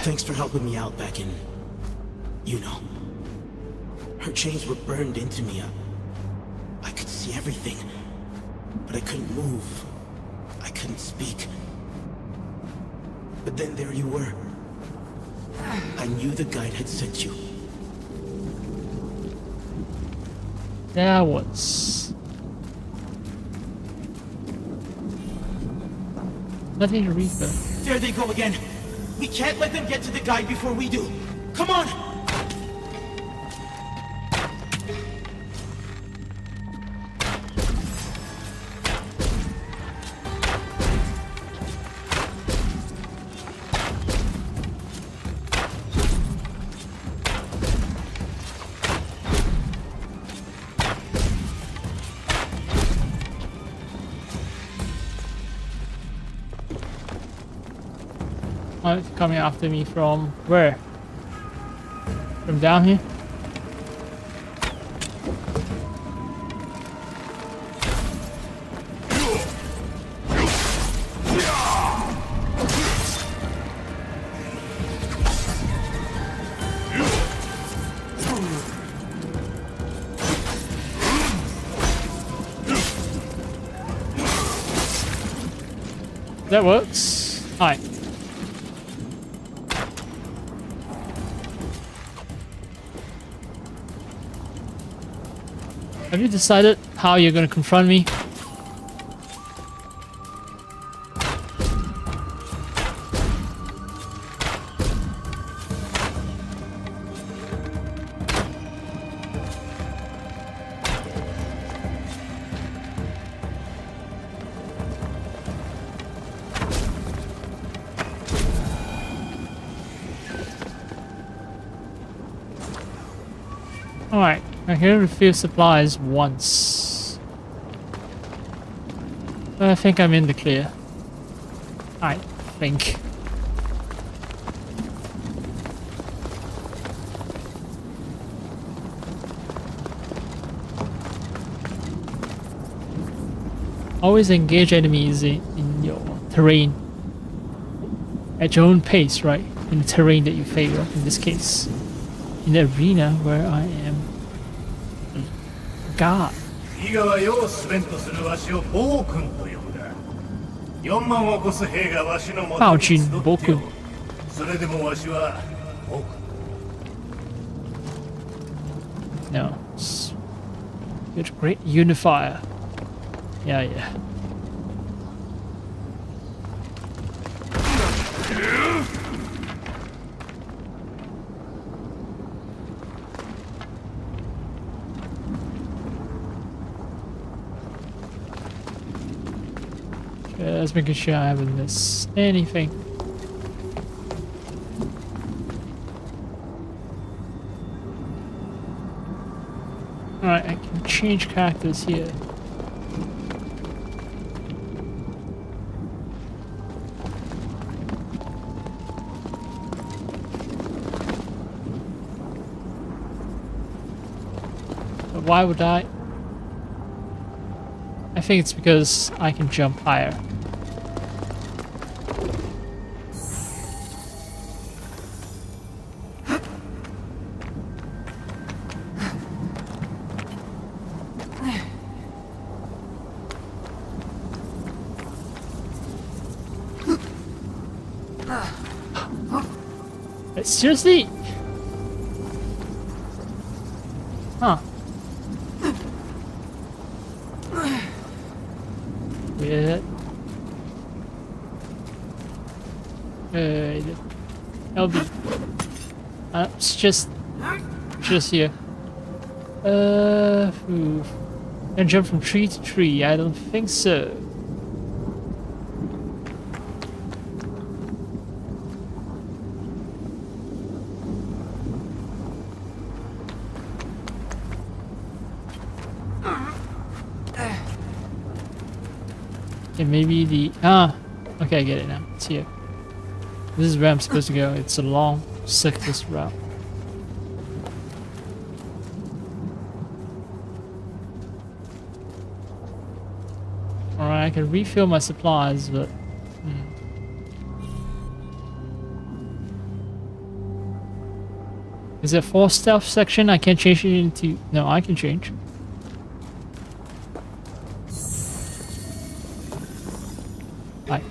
Thanks for helping me out back in... you know. Her chains were burned into me. I could see everything, but I couldn't move. I couldn't speak. But then there you were. I knew the guide had sent you. There I was. Nothing to read though. There they go again. We can't let them get to the guide before we do. Come on! Oh, it's coming after me from where? From down here? That works. Hi. Have you decided how you're going to confront me? Alright, I can refill supplies once. I think I'm in the clear. I think. Always engage enemies in your terrain at your own pace, right? In the terrain that you favor, in this case. In the arena where I am God. 伊賀は世をスベンとするわしを暴君と呼ぶだ。4万を超す兵がわしのもとに集っておる。それでもわしは暴君。 No. You're a great unifier. Yeah, yeah. Just making sure I haven't missed anything. Alright, I can change characters here. But why would I? I think it's because I can jump higher. Seriously? Huh. Weird. LB. It's just here. And jump from tree to tree? I don't think so. Okay, maybe the... okay, I get it now. It's here. This is where I'm supposed to go. It's a long, circuitous route. Alright, I can refill my supplies, but... Is there 4 stealth section? I can't change it into... No, I can change. Right.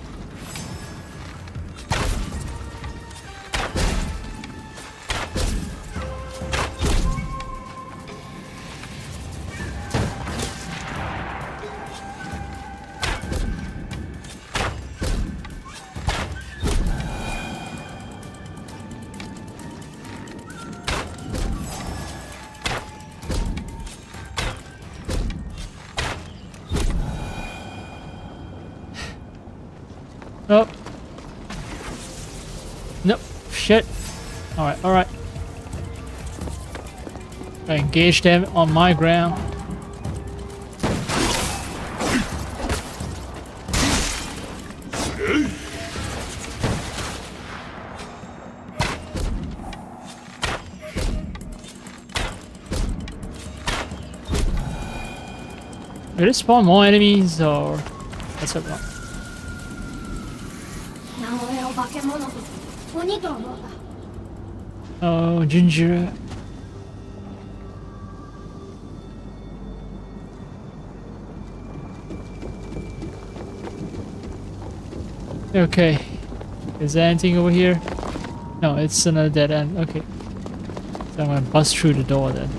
Oh. Nope. Shit. Alright, alright. I engage them on my ground. Did it spawn more enemies or... Let's hope not. 名前を化け物と鬼と思うた。 Oh, Ginger. Okay. Is there anything over here? No, it's another dead end. Okay. So I'm gonna bust through the door then.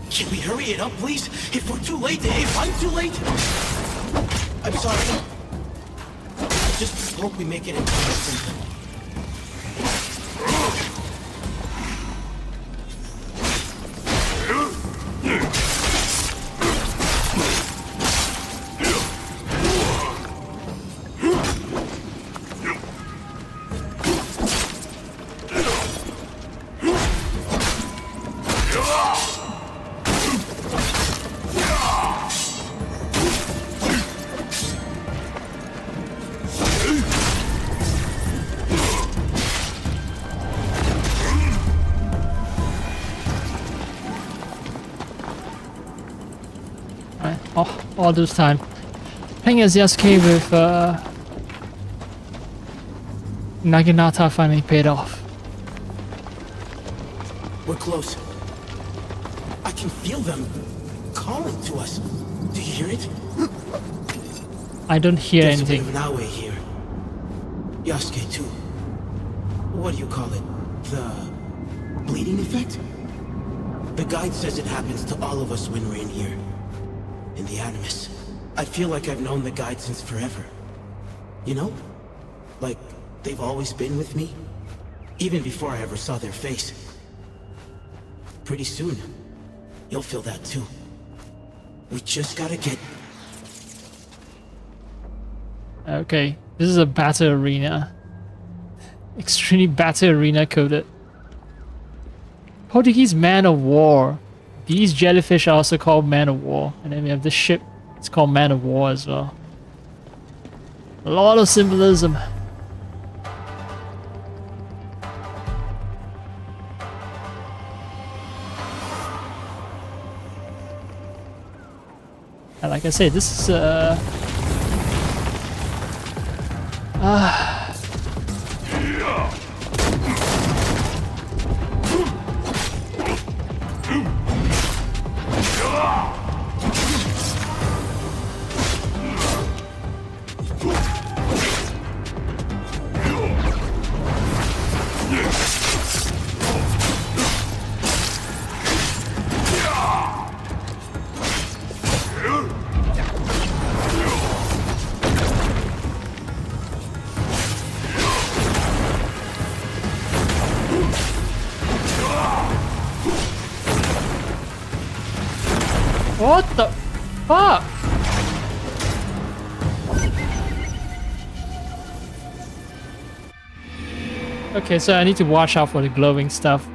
Can we hurry it up, please? If we're too late, if I'm too late... I'm sorry. I just hope we make it in time. All this time. Playing as Yasuke with Naginata finally paid off. We're close. I can feel them calling to us. Do you hear it? I don't hear There's anything. a bit of an Awe here. Yasuke too. What do you call it? The bleeding effect? The guide says it happens to all of us when we're in here. In the animus. I feel like I've known the guide since forever. You know? Like they've always been with me. Even before I ever saw their face. Pretty soon, you'll feel that too. We just gotta get... Okay, this is a battle arena. Extremely battle arena coded. Portuguese man of war. These jellyfish are also called man of war. And then we have this ship, it's called man of war as well. A lot of symbolism. And like I said, this is what the fuck? Okay, so I need to watch out for the glowing stuff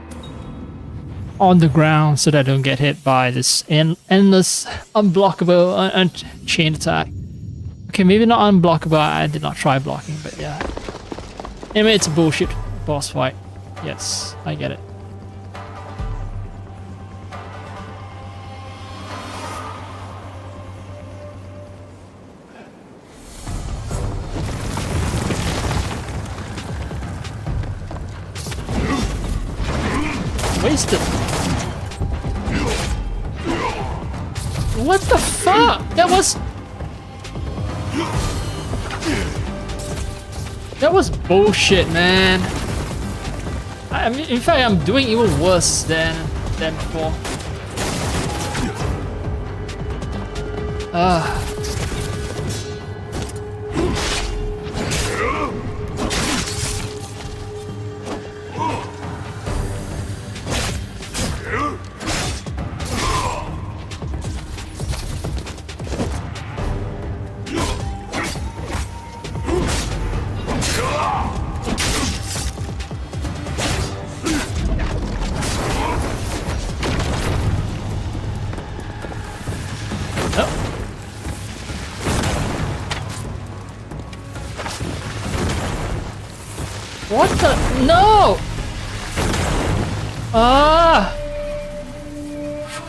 on the ground so that I don't get hit by this endless, unblockable, chain attack. Okay, maybe not unblockable, I did not try blocking, but yeah. Anyway, it's a bullshit boss fight. Yes, I get it. wasted. What the fuck? That was bullshit, man. I mean, in fact, I'm doing even worse than before. What the? No! Ah!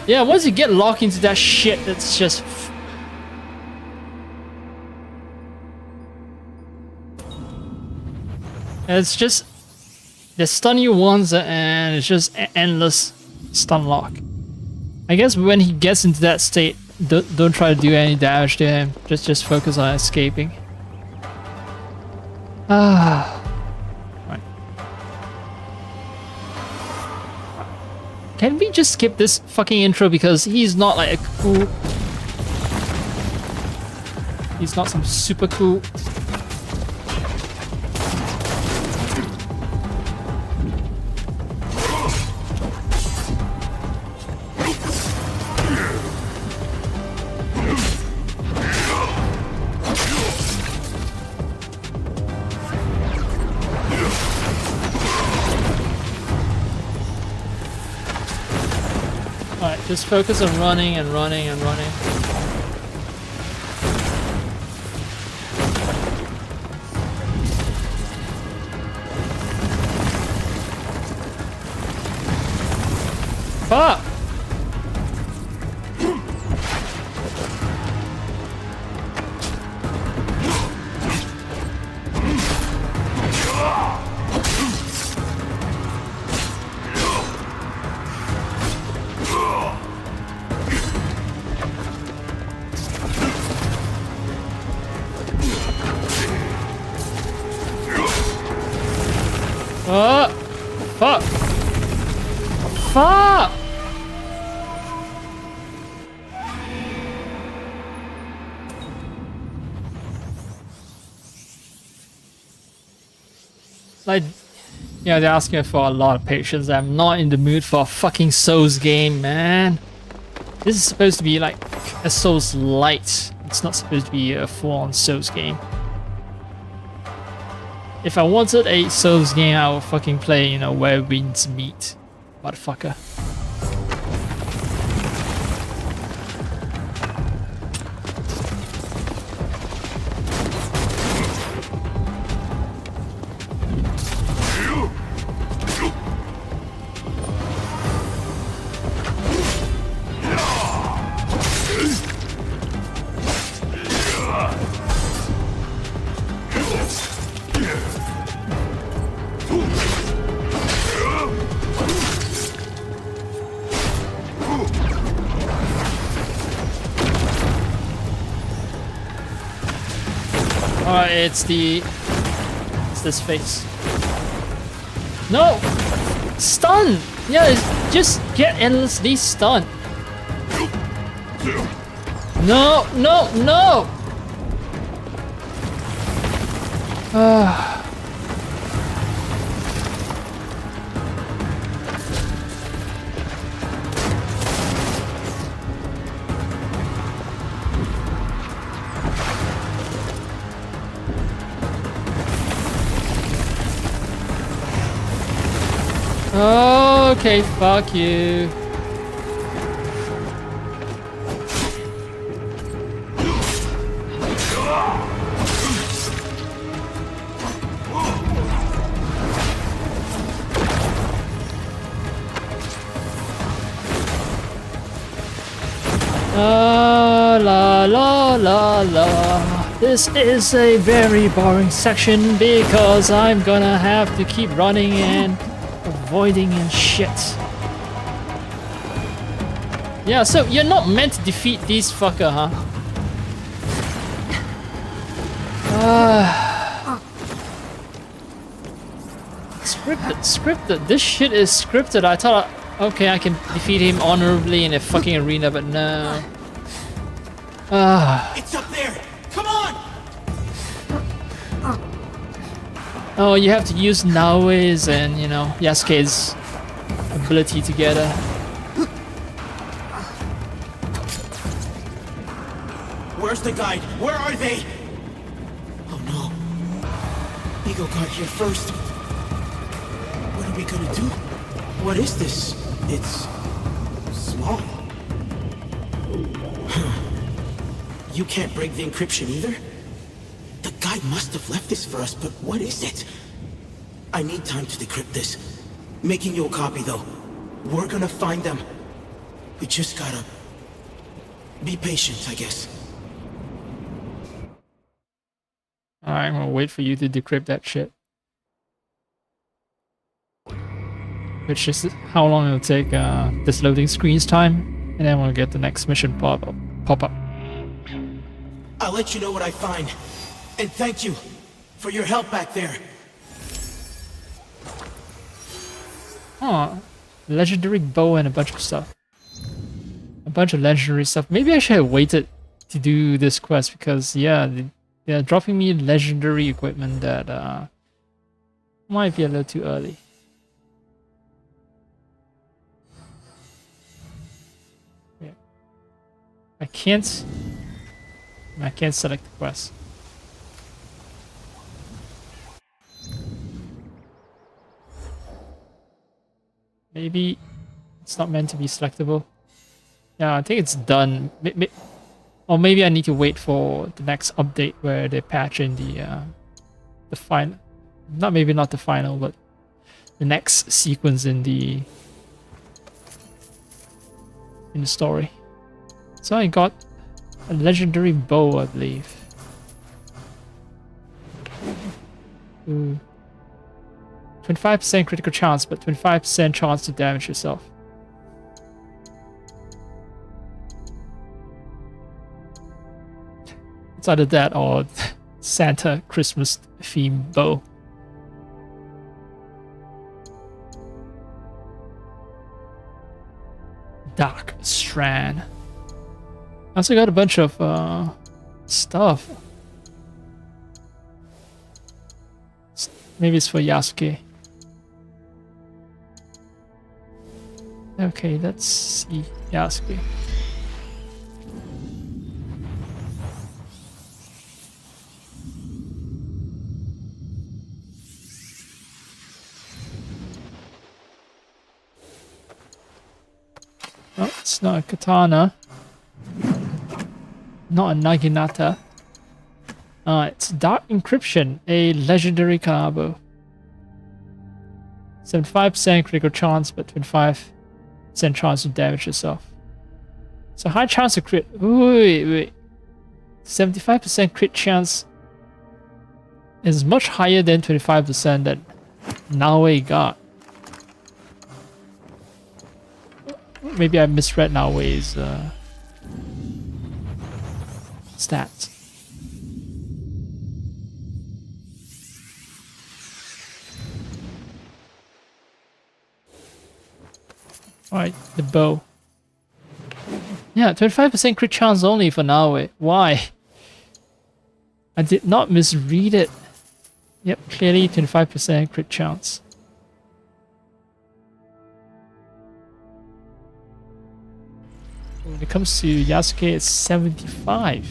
Yeah, once you get locked into that shit, it's just... It's just... They stun you once and it's just endless stun lock. I guess when he gets into that state, don't try to do any damage to him. Just focus on escaping. Ah... Can we just skip this fucking intro because he's not like a cool... He's not some super cool... Alright, just focus on running and running and running. Fuck! Fuck! Fuck! Like, yeah, they're asking for a lot of patience. I'm not in the mood for a fucking Souls game, man. This is supposed to be like a Souls light. It's not supposed to be a full-on Souls game. If I wanted a Souls game, I would fucking play, you know, Where Winds Meet. Motherfucker. It's this face. No! Stun! Yeah, just get endlessly stunned. No, no, no! Okay, fuck you. La la la la. This is a very boring section because I'm gonna have to keep running and avoiding and shit. Yeah, so you're not meant to defeat these fucker, huh? Scripted. This shit is scripted. I thought, okay, I can defeat him honorably in a fucking arena, but no. It's up there! Come on! Oh, you have to use Naoe's and, you know, Yasuke's ability together. Where's the guide? Where are they? Oh no. Ego got here first. What are we gonna do? What is this? It's small. You can't break the encryption either? The guide must have left this for us, but what is it? I need time to decrypt this. Making you a copy though. We're gonna find them. We just gotta be patient, I guess. Alright, I'm gonna wait for you to decrypt that shit. Which is how long it'll take this loading screen's time, and then we'll get the next mission pop up. I'll let you know what I find. And thank you for your help back there. Huh. Legendary bow and a bunch of stuff. A bunch of legendary stuff. Maybe I should have waited to do this quest because, yeah, they're dropping me legendary equipment that might be a little too early. Yeah. I can't select the quest. Maybe it's not meant to be selectable. Yeah, I think it's done. Or maybe I need to wait for the next update where they patch in the final. Maybe not the final, but the next sequence in the story. So I got a legendary bow, I believe. Ooh. 25% critical chance, but 25% chance to damage yourself. It's either that or Santa Christmas theme bow. Dark Strand. I also got a bunch of stuff. Maybe it's for Yasuke. Okay, let's see Yasuke. Oh, it's not a katana. Not a naginata. It's Dark Encryption, a legendary kanabo. 75% critical chance, but 25% chance to damage yourself. So high chance to crit. Wait. 75% crit chance is much higher than 25% that Naoe got. Maybe I misread Naoe's stats. Alright, the bow. Yeah, 25% crit chance only for Naoe. Why? I did not misread it. Yep, clearly 25% crit chance. When it comes to Yasuke, it's 75.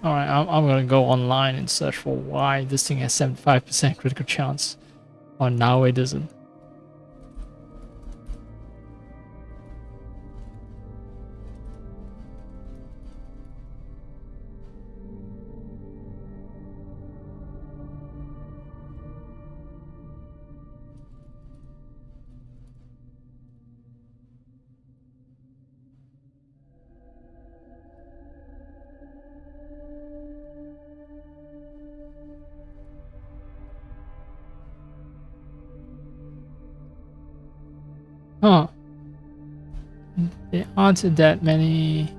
Alright, I'm gonna go online and search for why this thing has 75% critical chance. Or now it doesn't. Huh. There aren't that many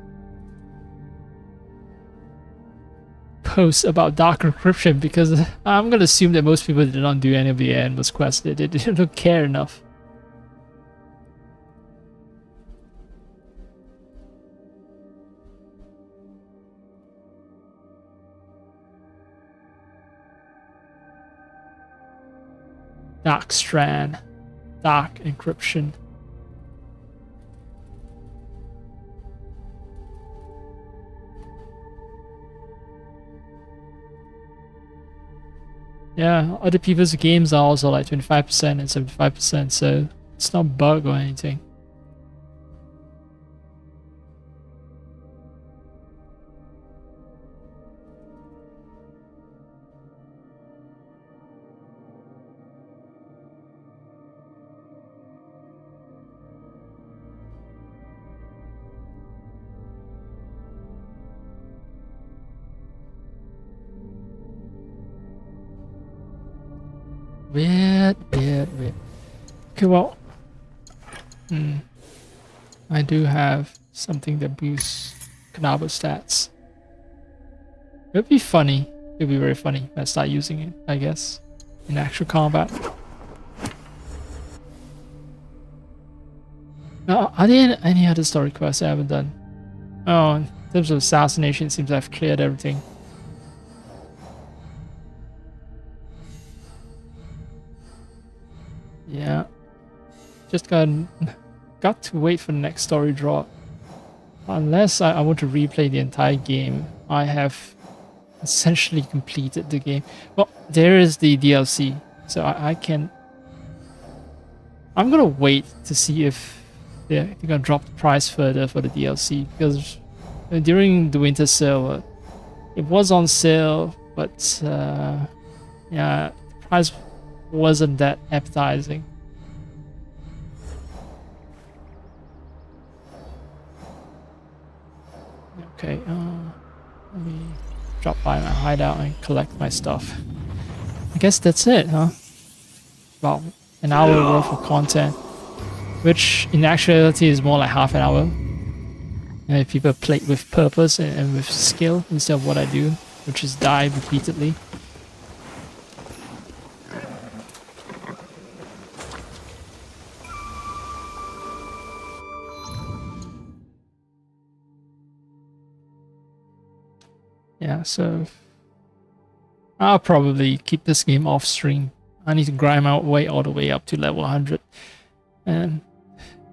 posts about dark encryption because I'm gonna assume that most people did not do any of the animus quests. They don't care enough. Dark strand. Dark encryption. Yeah, other people's games are also like 25% and 75%, so it's not bug or anything. Weird. Okay, well, I do have something that boosts Kanabo stats. It'd be funny. It'd be very funny if I start using it, I guess, in actual combat. Now, are there any other story quests I haven't done? Oh, in terms of assassination, it seems I've cleared everything. Yeah, just got to wait for the next story drop. Unless I want to replay the entire game, I have essentially completed the game. Well, there is the DLC, so I can... I'm gonna wait to see if they're gonna drop the price further for the DLC, because during the winter sale, it was on sale, but yeah, the price wasn't that appetizing. Okay, let me drop by my hideout and collect my stuff. I guess that's it, huh? About an hour worth of content, which in actuality is more like half an hour. And if people play with purpose and with skill instead of what I do, which is die repeatedly. Yeah, so I'll probably keep this game off stream. I need to grind my way all the way up to level 100. And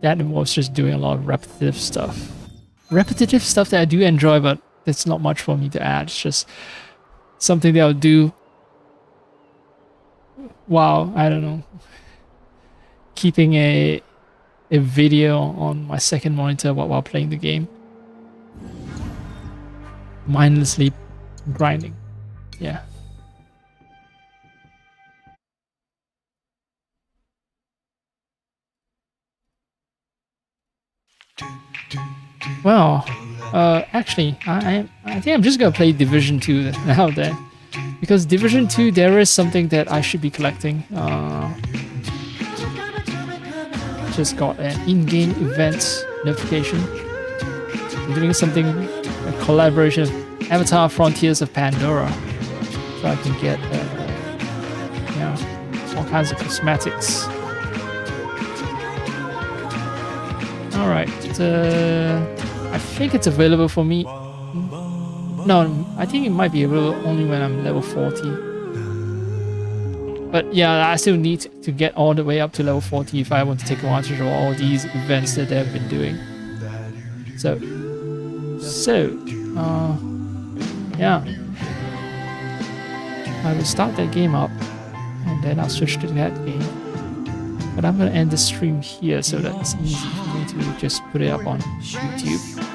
that involves just doing a lot of repetitive stuff. Repetitive stuff that I do enjoy, but it's not much for me to add. It's just something that I'll do while, I don't know, keeping a video on my second monitor while playing the game. Mindlessly grinding. Yeah. Well, actually, I think I'm just gonna play Division 2 now then, because Division 2 there is something that I should be collecting. Just got an in-game event notification. I'm doing something, a collaboration of Avatar Frontiers of Pandora, so I can get you know, all kinds of cosmetics. Alright, I think it's available for me. No, I think it might be available only when I'm level 40. But yeah, I still need to get all the way up to level 40 if I want to take advantage of all these events that they've been doing. So yeah, I will start that game up and then I'll switch to that game. But I'm gonna end the stream here so that it's easy for me to just put it up on YouTube.